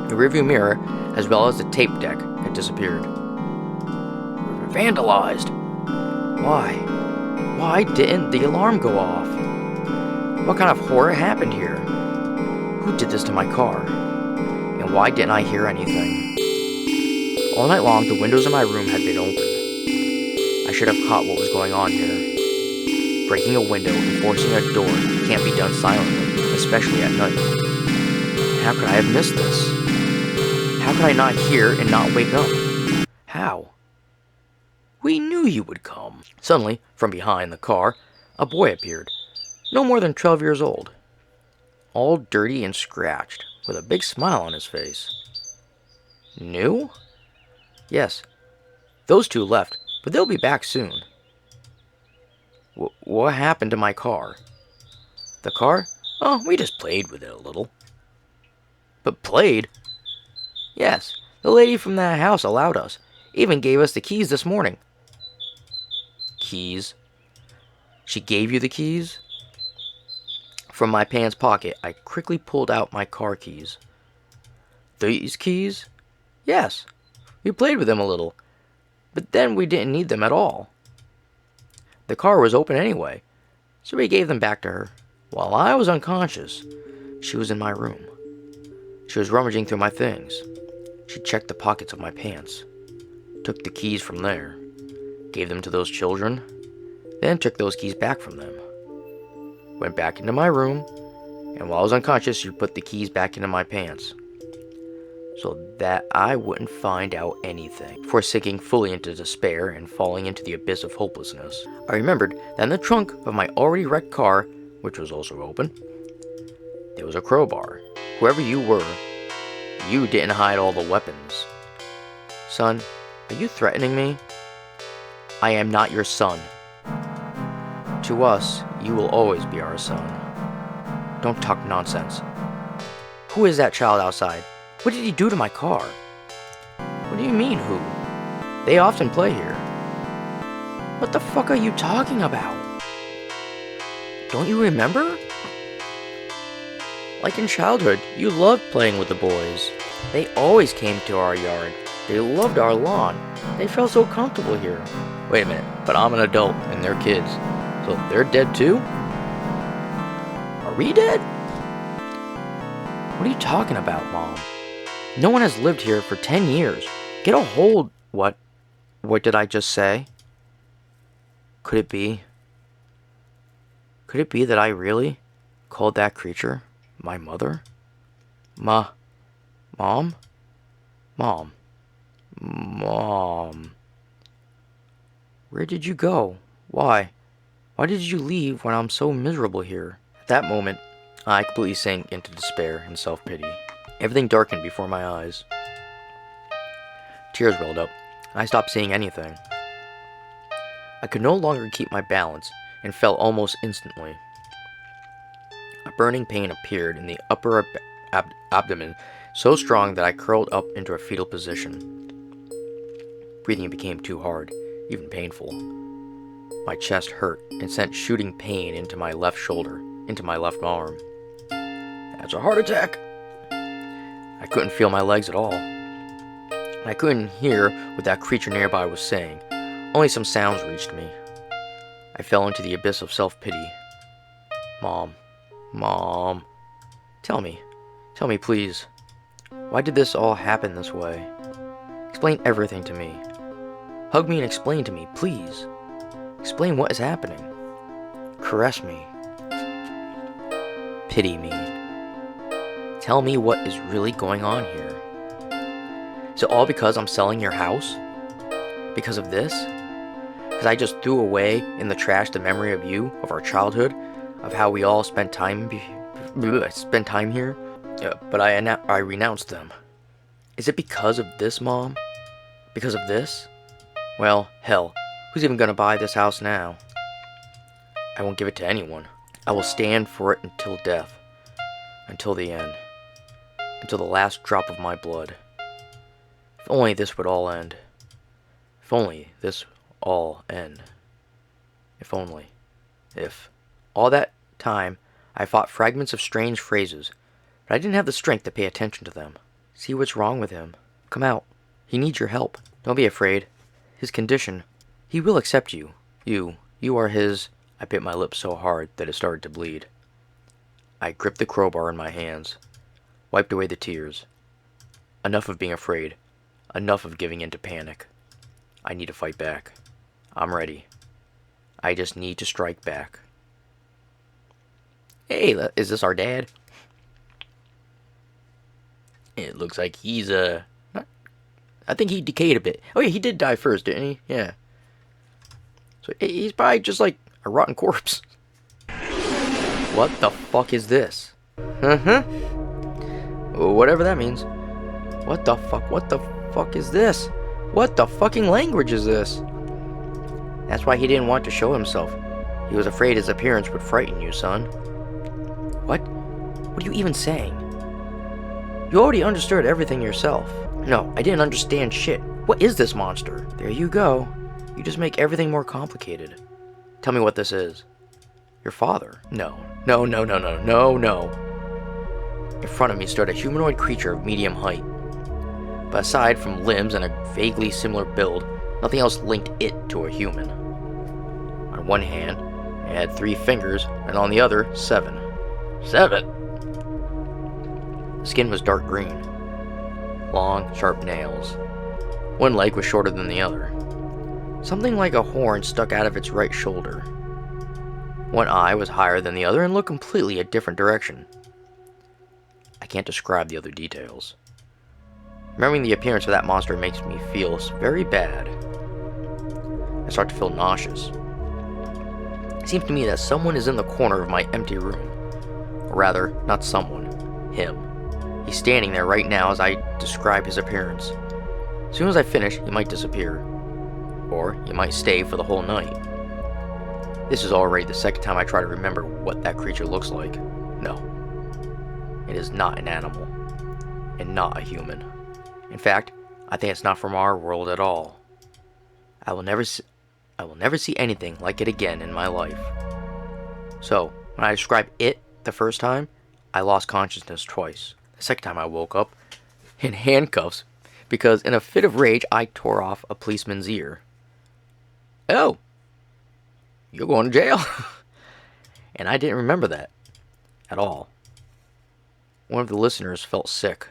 The rearview mirror, as well as the tape deck, had disappeared. Vandalized! Why? Why didn't the alarm go off? What kind of horror happened here? Who did this to my car? And why didn't I hear anything? All night long, the windows in my room had been open. I should have caught what was going on here. Breaking a window and forcing a door can't be done silently, especially at night. How could I have missed this? How could I not hear and not wake up? How? We knew you would come. Suddenly, from behind the car, a boy appeared, no more than 12 years old. All dirty and scratched, with a big smile on his face. New? Yes. Those two left, but they'll be back soon. What happened to my car? The car? Oh, we just played with it a little. But played? Yes, the lady from that house allowed us. Even gave us the keys this morning. Keys? She gave you the keys? From my pants pocket, I quickly pulled out my car keys. These keys? Yes. We played with them a little, but then we didn't need them at all. The car was open anyway, so we gave them back to her. While I was unconscious, she was in my room. She was rummaging through my things. She checked the pockets of my pants, took the keys from there, gave them to those children, then took those keys back from them. Went back into my room, and while I was unconscious, she put the keys back into my pants, so that I wouldn't find out anything, before sinking fully into despair and falling into the abyss of hopelessness. I remembered that in the trunk of my already wrecked car, which was also open, there was a crowbar. Whoever you were, you didn't hide all the weapons. Son, are you threatening me? I am not your son. To us, you will always be our son. Don't talk nonsense. Who is that child outside? What did he do to my car? What do you mean, who? They often play here. What the fuck are you talking about? Don't you remember? Like in childhood, you loved playing with the boys. They always came to our yard. They loved our lawn. They felt so comfortable here. Wait a minute, but I'm an adult and they're kids. So they're dead too? Are we dead? What are you talking about, Mom? No one has lived here for 10 years. Get a hold. What did I just say? Could it be? Could it be that I really called that creature my mother? Mom? Mom. Where did you go? Why? Why did you leave when I'm so miserable here? At that moment, I completely sank into despair and self-pity. Everything darkened before my eyes. Tears welled up, and I stopped seeing anything. I could no longer keep my balance, and fell almost instantly. A burning pain appeared in the upper abdomen, so strong that I curled up into a fetal position. Breathing became too hard, even painful. My chest hurt and sent shooting pain into my left shoulder, into my left arm. That's a heart attack! I couldn't feel my legs at all. I couldn't hear what that creature nearby was saying. Only some sounds reached me. I fell into the abyss of self-pity. Mom. Tell me please. Why did this all happen this way? Explain everything to me. Hug me and explain to me, please. Explain what is happening. Caress me. Pity me. Tell me what is really going on here. Is it all because I'm selling your house? Because of this? Because I just threw away in the trash the memory of you, of our childhood, of how we all spent time here? But I renounced them. Is it because of this, Mom? Because of this? Well, hell, who's even gonna buy this house now? I won't give it to anyone. I will stand for it until death. Until the end. until the last drop of my blood. If only this would all end. If only this all end. If only. If. All that time, I fought fragments of strange phrases, but I didn't have the strength to pay attention to them. See what's wrong with him. Come out. He needs your help. Don't be afraid. His condition. He will accept you. You are his... I bit my lip so hard that it started to bleed. I gripped the crowbar in my hands, wiped away the tears. Enough of being afraid. Enough of giving in to panic. I need to fight back. I'm ready. I just need to strike back. Hey, is this our dad? It looks like he's, I think he decayed a bit. Oh yeah, he did die first, didn't he? Yeah. So he's probably just like a rotten corpse. What the fuck is this? Whatever that means. What the fuck is this? What the fucking language is this? That's why he didn't want to show himself. He was afraid his appearance would frighten you, son. What? What are you even saying? You already understood everything yourself. No, I didn't understand shit. What is this monster? There you go. You just make everything more complicated. Tell me what this is. Your father? No. No. In front of me stood a humanoid creature of medium height. But aside from limbs and a vaguely similar build, nothing else linked it to a human. On one hand, it had 3 fingers, and on the other, 7. 7! The skin was dark green. Long, sharp nails. One leg was shorter than the other. Something like a horn stuck out of its right shoulder. One eye was higher than the other and looked completely a different direction. I can't describe the other details. Remembering the appearance of that monster makes me feel very bad. I start to feel nauseous. It seems to me that someone is in the corner of my empty room. Or rather, not someone. Him. He's standing there right now as I describe his appearance. As soon as I finish, he might disappear. Or he might stay for the whole night. This is already the second time I try to remember what that creature looks like. No. It is not an animal. And not a human. In fact, I think it's not from our world at all. I will never see anything like it again in my life. So, when I described it the first time, I lost consciousness twice. The second time I woke up in handcuffs because in a fit of rage I tore off a policeman's ear. Oh, you're going to jail. And I didn't remember that at all. One of the listeners felt sick.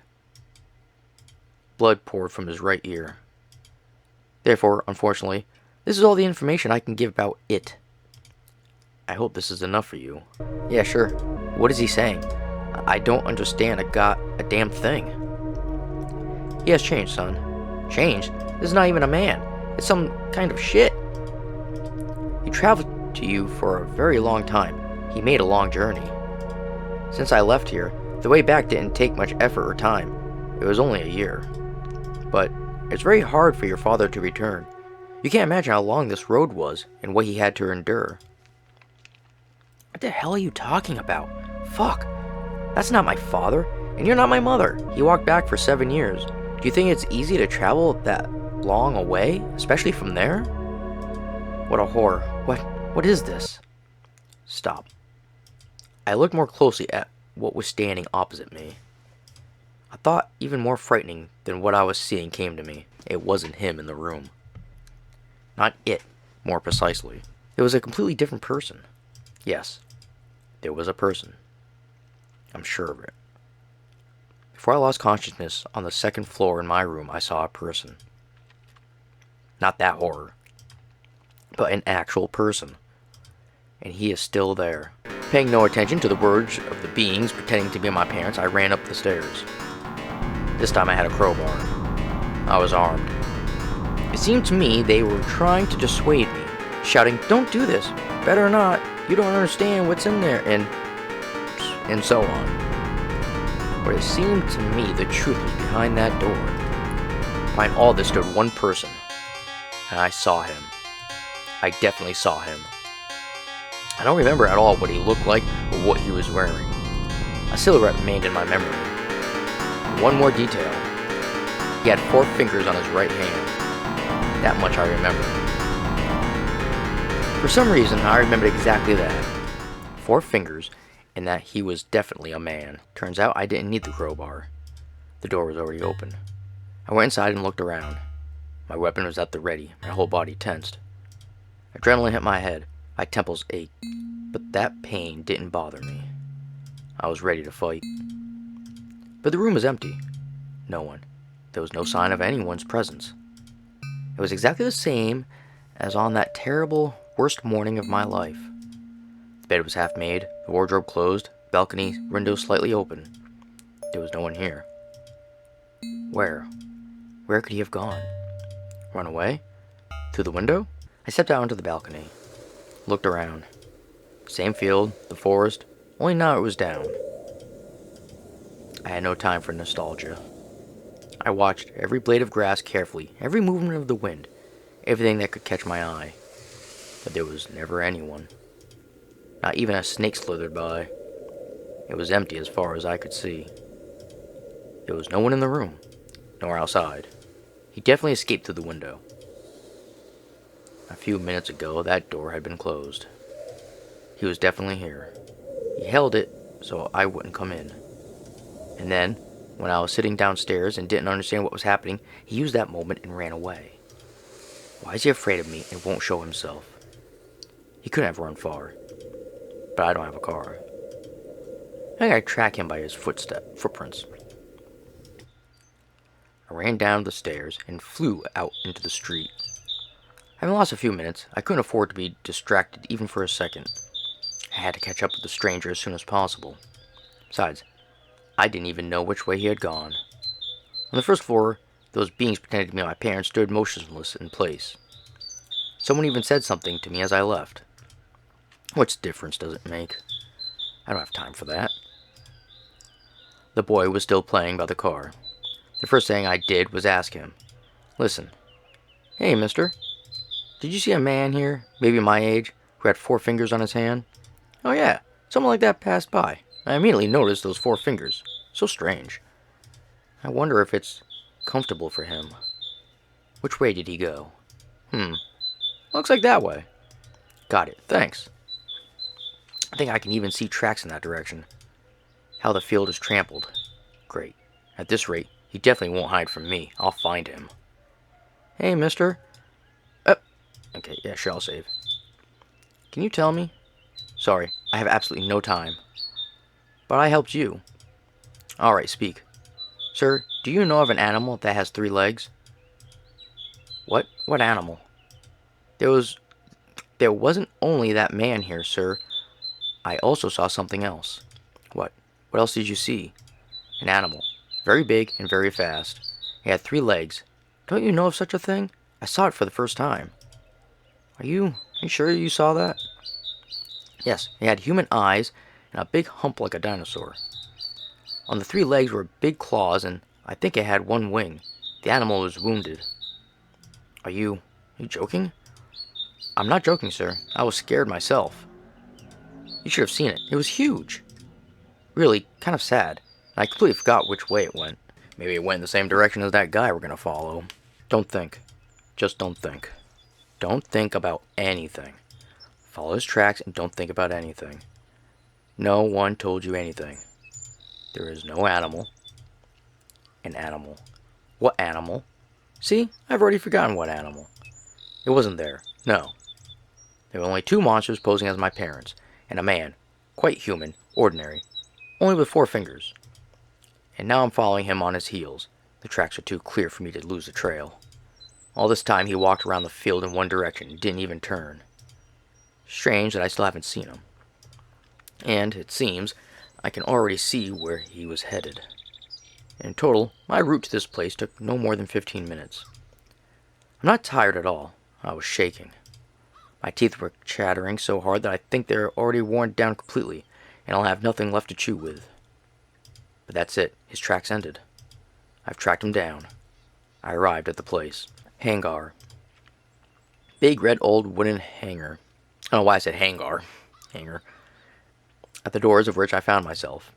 Blood poured from his right ear. Therefore, unfortunately, this is all the information I can give about it. I hope this is enough for you. Yeah, sure. What is he saying? I don't understand a damn thing. He has changed, son. Changed? This is not even a man. It's some kind of shit. He traveled to you for a very long time. He made a long journey. Since I left here, the way back didn't take much effort or time. It was only a year. But it's very hard for your father to return. You can't imagine how long this road was and what he had to endure. What the hell are you talking about? Fuck. That's not my father, and you're not my mother. He walked back for 7 years. Do you think it's easy to travel that long away, especially from there? What a horror. What is this? Stop. I looked more closely at what was standing opposite me. A thought even more frightening than what I was seeing came to me. It wasn't him in the room. Not it, more precisely. It was a completely different person. Yes, there was a person. I'm sure of it. Before I lost consciousness, on the second floor in my room, I saw a person. Not that horror, but an actual person. And he is still there. Paying no attention to the words of the beings pretending to be my parents, I ran up the stairs. This time I had a crowbar. I was armed. It seemed to me they were trying to dissuade me, shouting, "Don't do this, better not, you don't understand what's in there," and so on. But it seemed to me the truth was behind that door. Behind all this stood one person, and I saw him. I definitely saw him. I don't remember at all what he looked like or what he was wearing. A silhouette remained in my memory. One more detail. He had 4 fingers on his right hand. That much I remember. For some reason, I remembered exactly that. 4 fingers, and that he was definitely a man. Turns out I didn't need the crowbar. The door was already open. I went inside and looked around. My weapon was at the ready, my whole body tensed. Adrenaline hit my head, my temples ached, but that pain didn't bother me. I was ready to fight. But the room was empty. No one. There was no sign of anyone's presence. It was exactly the same as on that terrible, worst morning of my life. The bed was half made, the wardrobe closed, balcony window slightly open. There was no one here. Where? Where could he have gone? Run away? Through the window? I stepped out onto the balcony. Looked around. Same field, the forest, only now it was down. I had no time for nostalgia. I watched every blade of grass carefully, every movement of the wind, everything that could catch my eye. But there was never anyone. Not even a snake slithered by. It was empty as far as I could see. There was no one in the room, nor outside. He definitely escaped through the window. A few minutes ago, that door had been closed. He was definitely here. He held it so I wouldn't come in. And then, when I was sitting downstairs and didn't understand what was happening, he used that moment and ran away. Why is he afraid of me and won't show himself? He couldn't have run far. But I don't have a car. I think I track him by his footprints. I ran down the stairs and flew out into the street. Having lost a few minutes, I couldn't afford to be distracted even for a second. I had to catch up with the stranger as soon as possible. Besides, I didn't even know which way he had gone. On the first floor, those beings pretending to be my parents stood motionless in place. Someone even said something to me as I left. What difference does it make? I don't have time for that. The boy was still playing by the car. The first thing I did was ask him, "Listen, hey mister, did you see a man here, maybe my age, who had 4 fingers on his hand?" "Oh yeah, someone like that passed by. I immediately noticed those 4 fingers. So strange. I wonder if it's comfortable for him. Which way did he go?" Looks like that way." "Got it, thanks. I think I can even see tracks in that direction. How the field is trampled. Great. At this rate, he definitely won't hide from me. I'll find him." "Hey, mister." Okay, yeah, sure, I'll save. "Can you tell me?" "Sorry, I have absolutely no time." "But I helped you." "Alright, speak." "Sir, do you know of an animal that has 3 legs?" "What? What animal?" There wasn't only that man here, sir. I also saw something else." "What? What else did you see?" "An animal. Very big and very fast. It had 3 legs. Don't you know of such a thing? I saw it for the first time." Are you sure you saw that?" "Yes, it had human eyes and a big hump like a dinosaur. On the 3 legs were big claws, and I think it had 1 wing. The animal was wounded." Are you joking?" "I'm not joking, sir. I was scared myself. You should have seen it. It was huge. Really, kind of sad. I completely forgot which way it went. Maybe it went in the same direction as that guy we're gonna follow." "Don't think. Just don't think. Don't think about anything. Follow his tracks and don't think about anything. No one told you anything. There is no animal." "An animal. What animal?" "See, I've already forgotten what animal. It wasn't there. No. There were only 2 monsters posing as my parents, and a man, quite human, ordinary, only with 4 fingers. And now I'm following him on his heels. The tracks are too clear for me to lose the trail. All this time he walked around the field in one direction and didn't even turn. Strange that I still haven't seen him. And, it seems, I can already see where he was headed. In total, my route to this place took no more than 15 minutes. I'm not tired at all. I was shaking. My teeth were chattering so hard that I think they're already worn down completely, and I'll have nothing left to chew with. But that's it. His tracks ended. I've tracked him down. I arrived at the place. Hangar. Big red old wooden hangar. I don't know why I said hangar. At the doors of which I found myself.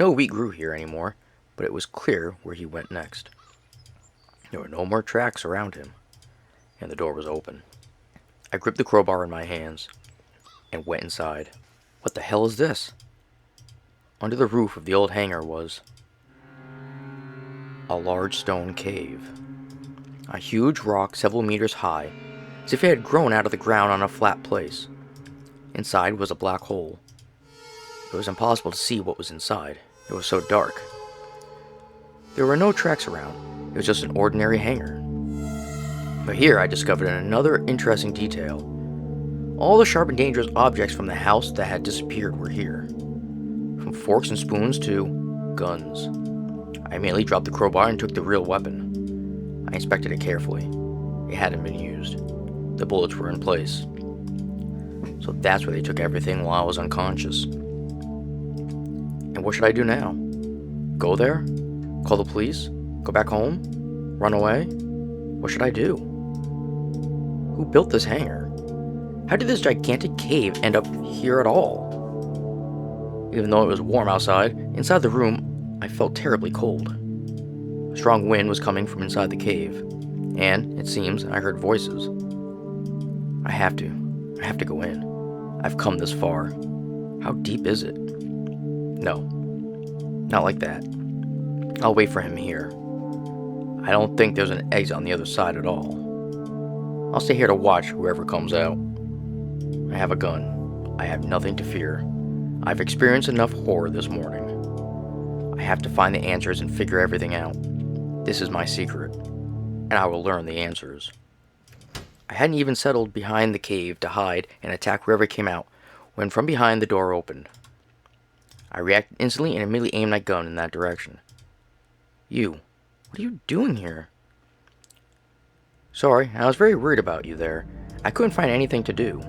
No wheat grew here anymore. but it was clear where he went next. There were no more tracks around him, and the door was open. I gripped the crowbar in my hands and went inside. What the hell is this? Under the roof of the old hangar was a large stone cave. A huge rock several meters high, as if it had grown out of the ground on a flat place. Inside was a black hole. It was impossible to see what was inside. It was so dark. There were no tracks around. It was just an ordinary hangar. But here I discovered another interesting detail. All the sharp and dangerous objects from the house that had disappeared were here. From forks and spoons to guns. I immediately dropped the crowbar and took the real weapon. I inspected it carefully. It hadn't been used. The bullets were in place. So that's where they took everything while I was unconscious. And what should I do now? Go there? Call the police? Go back home? Run away? What should I do? Who built this hangar? How did this gigantic cave end up here at all? Even though it was warm outside, inside the room, I felt terribly cold. A strong wind was coming from inside the cave, and, it seems, I heard voices. I have to go in. I've come this far. How deep is it? No, not like that. I'll wait for him here. I don't think there's an exit on the other side at all. I'll stay here to watch whoever comes out. I have a gun. I have nothing to fear. I've experienced enough horror this morning. I have to find the answers and figure everything out. This is my secret, and I will learn the answers. I hadn't even settled behind the cave to hide and attack whoever came out when from behind the door opened. I reacted instantly and immediately aimed my gun in that direction. You, what are you doing here? Sorry, I was very worried about you there. I couldn't find anything to do.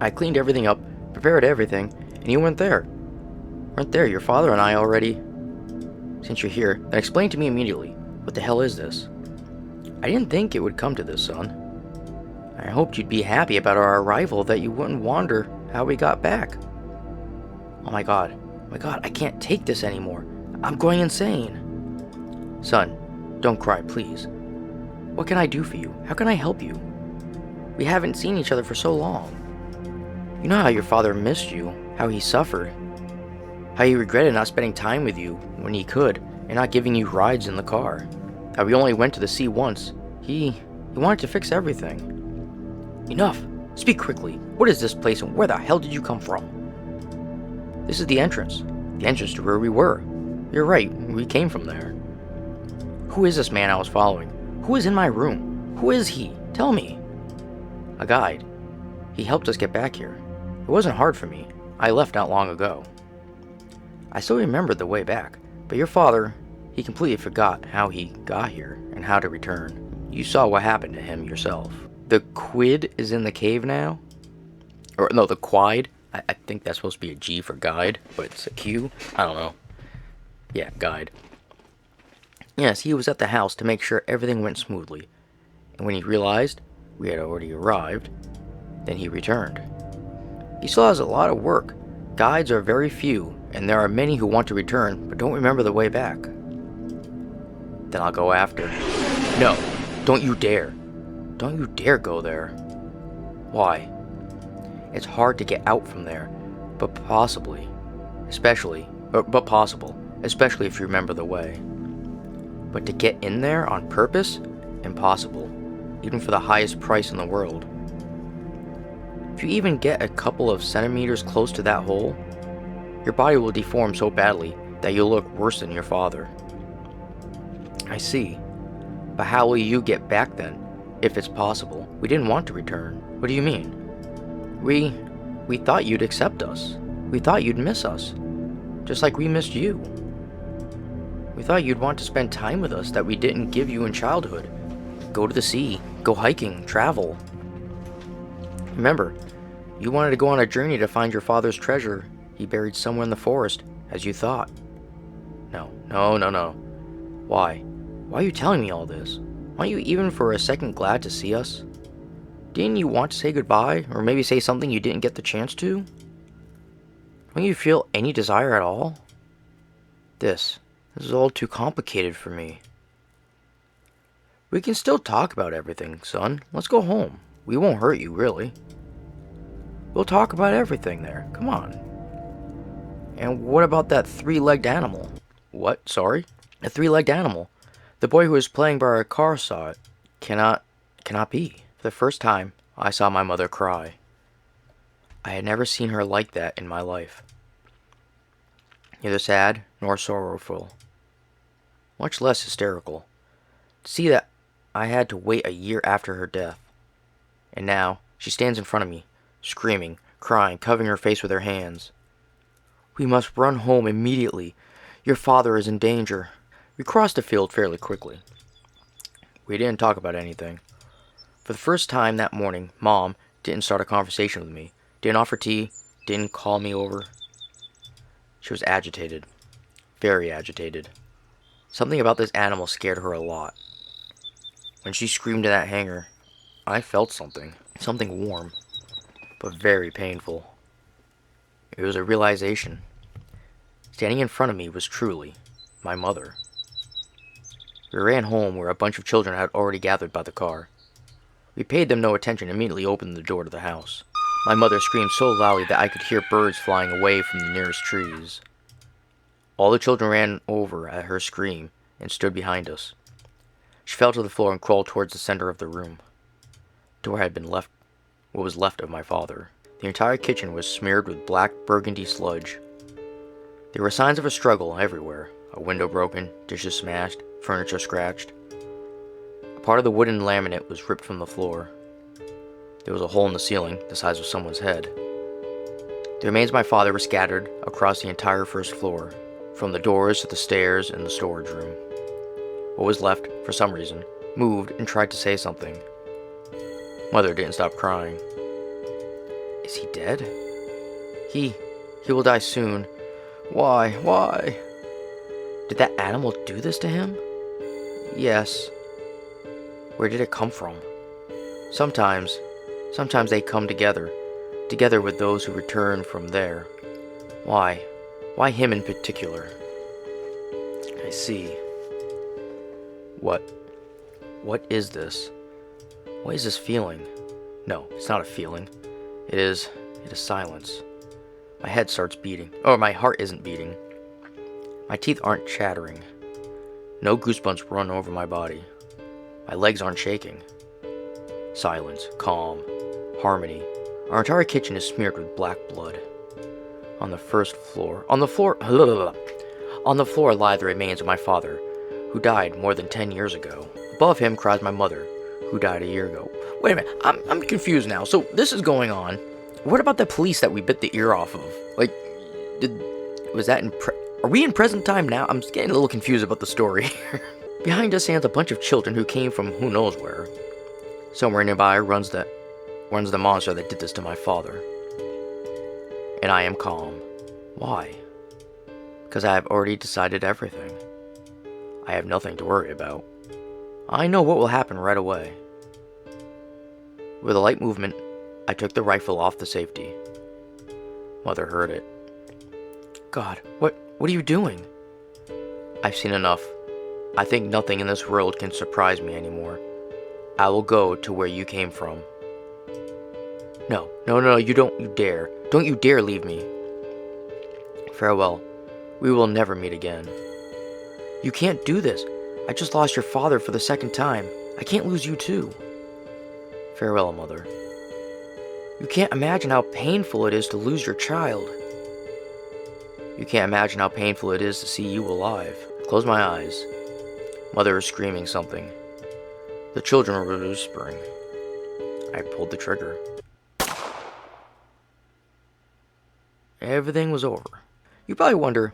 I cleaned everything up, prepared everything, and you weren't there. Weren't there, your father and I already... Since you're here, then explain to me immediately. What the hell is this? I didn't think it would come to this, son. I hoped you'd be happy about our arrival, that you wouldn't wonder how we got back. Oh my god, I can't take this anymore. I'm going insane. Son, don't cry, please. What can I do for you? How can I help you? We haven't seen each other for so long. You know how your father missed you, how he suffered, how he regretted not spending time with you when he could, and not giving you rides in the car. How we only went to the sea once. He wanted to fix everything. Enough! Speak quickly. What is this place and where the hell did you come from? This is the entrance. The entrance to where we were. You're right, we came from there. Who is this man I was following? Who is in my room? Who is he? Tell me. A guide. He helped us get back here. It wasn't hard for me. I left not long ago. I still remembered the way back, but your father, he completely forgot how he got here and how to return. You saw what happened to him yourself. The quid is in the cave now? Or no, the quide. I think that's supposed to be a G for guide, but it's a Q. I don't know. Yeah, guide. Yes, he was at the house to make sure everything went smoothly. And when he realized we had already arrived, then he returned. He still has a lot of work. Guides are very few, and there are many who want to return, but don't remember the way back. Then I'll go after. No, don't you dare. Don't you dare go there. Why? It's hard to get out from there, but possible, especially if you remember the way. But to get in there on purpose? Impossible, even for the highest price in the world. If you even get a couple of centimeters close to that hole, your body will deform so badly that you'll look worse than your father. I see. But how will you get back then, if it's possible? We didn't want to return. What do you mean? We thought you'd accept us. We thought you'd miss us, just like we missed you. We thought you'd want to spend time with us that we didn't give you in childhood. Go to the sea, go hiking, travel. Remember, you wanted to go on a journey to find your father's treasure he buried somewhere in the forest, as you thought. No. Why? Why are you telling me all this? Aren't you even for a second glad to see us? Didn't you want to say goodbye, or maybe say something you didn't get the chance to? Don't you feel any desire at all? This This is all too complicated for me. We can still talk about everything, son. Let's go home. We won't hurt you, really. We'll talk about everything there. Come on. And what about that three-legged animal? What? Sorry? A three-legged animal. The boy who was playing by our car saw it. Cannot be. For the first time, I saw my mother cry. I had never seen her like that in my life. Neither sad nor sorrowful. Much less hysterical. To see that I had to wait a year after her death. And now, she stands in front of me, screaming, crying, covering her face with her hands. We must run home immediately. Your father is in danger. We crossed the field fairly quickly. We didn't talk about anything. For the first time that morning, Mom didn't start a conversation with me, didn't offer tea, didn't call me over. She was agitated. Very agitated. Something about this animal scared her a lot. When she screamed in that hangar, I felt something. Something warm, but very painful. It was a realization. Standing in front of me was truly my mother. We ran home where a bunch of children had already gathered by the car. We paid them no attention and immediately opened the door to the house. My mother screamed so loudly that I could hear birds flying away from the nearest trees. All the children ran over at her scream and stood behind us. She fell to the floor and crawled towards the center of the room. The door had been left, what was left of my father. The entire kitchen was smeared with black burgundy sludge. There were signs of a struggle everywhere. A window broken, dishes smashed, furniture scratched. A part of the wooden laminate was ripped from the floor. There was a hole in the ceiling, the size of someone's head. The remains of my father were scattered across the entire first floor, from the doors to the stairs and the storage room. What was left, for some reason, moved and tried to say something. Mother didn't stop crying. Is he dead? He will die soon. Why? Did that animal do this to him? Yes. Where did it come from? Sometimes they come together with those who return from there. Why? Why him in particular? I see. What is this? What is this feeling? No, it's not a feeling. It is silence. My head starts beating. Oh, my heart isn't beating. My teeth aren't chattering. No goosebumps run over my body. My legs aren't shaking. Silence, calm, harmony. Our entire kitchen is smeared with black blood. On the floor lie the remains of my father, who died more than 10 years ago. Above him cries my mother, who died a year ago. Wait a minute, I'm confused now. So this is going on. What about the police that we bit the ear off of? Like, are we in present time now? I'm getting a little confused about the story. Behind us stands a bunch of children who came from who knows where. Somewhere nearby runs the monster that did this to my father. And I am calm. Why? Because I have already decided everything. I have nothing to worry about. I know what will happen right away. With a light movement, I took the rifle off the safety. Mother heard it. God, what are you doing? I've seen enough. I think nothing in this world can surprise me anymore. I will go to where you came from. No, you don't dare. Don't you dare leave me. Farewell. We will never meet again. You can't do this. I just lost your father for the second time. I can't lose you too. Farewell, Mother. You can't imagine how painful it is to lose your child. You can't imagine how painful it is to see you alive. Close my eyes. Mother is screaming something. The children were whispering. I pulled the trigger. Everything was over. You probably wonder,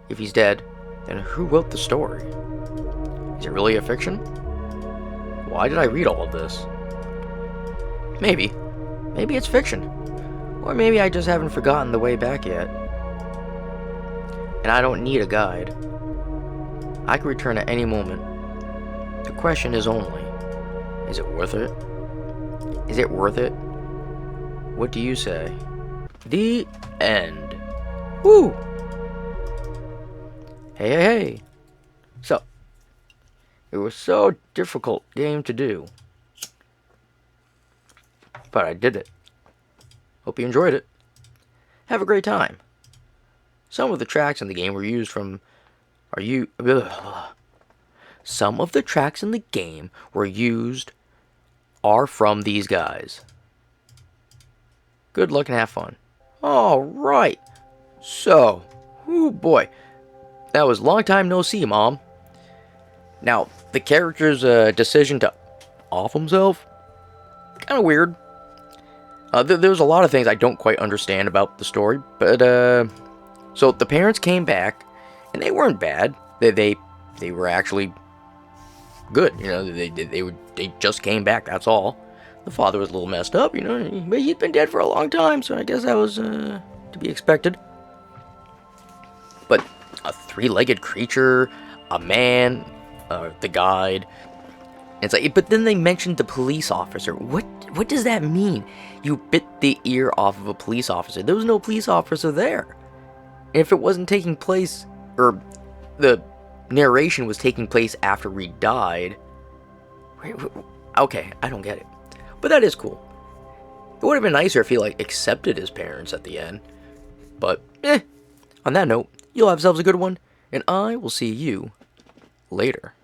if he's dead, then who wrote the story? Is it really a fiction? Why did I read all of this? Maybe it's fiction. Or maybe I just haven't forgotten the way back yet. And I don't need a guide. I can return at any moment. The question is only, is it worth it? Is it worth it? What do you say? The end. Woo! Hey. So, it was so difficult game to do. But I did it. Hope you enjoyed it. Have a great time. Some of the tracks in the game were used from Some of the tracks in the game are from these guys. Good luck and have fun. Alright. So, oh boy. That was long time no see, Mom. Now, the character's decision to off himself, kind of weird. There's a lot of things I don't quite understand about the story, but so the parents came back, and they weren't bad. They were actually good. You know, they just came back. That's all. The father was a little messed up, you know, but he'd been dead for a long time, so I guess that was to be expected. But a three-legged creature, a man, the guide. It's like, but then they mentioned the police officer. What does that mean? You bit the ear off of a police officer. There was no police officer there. And if it wasn't taking place, or the narration was taking place after Reed died, okay, I don't get it. But that is cool. It would have been nicer if he accepted his parents at the end. But on that note, you'll have yourselves a good one, and I will see you later.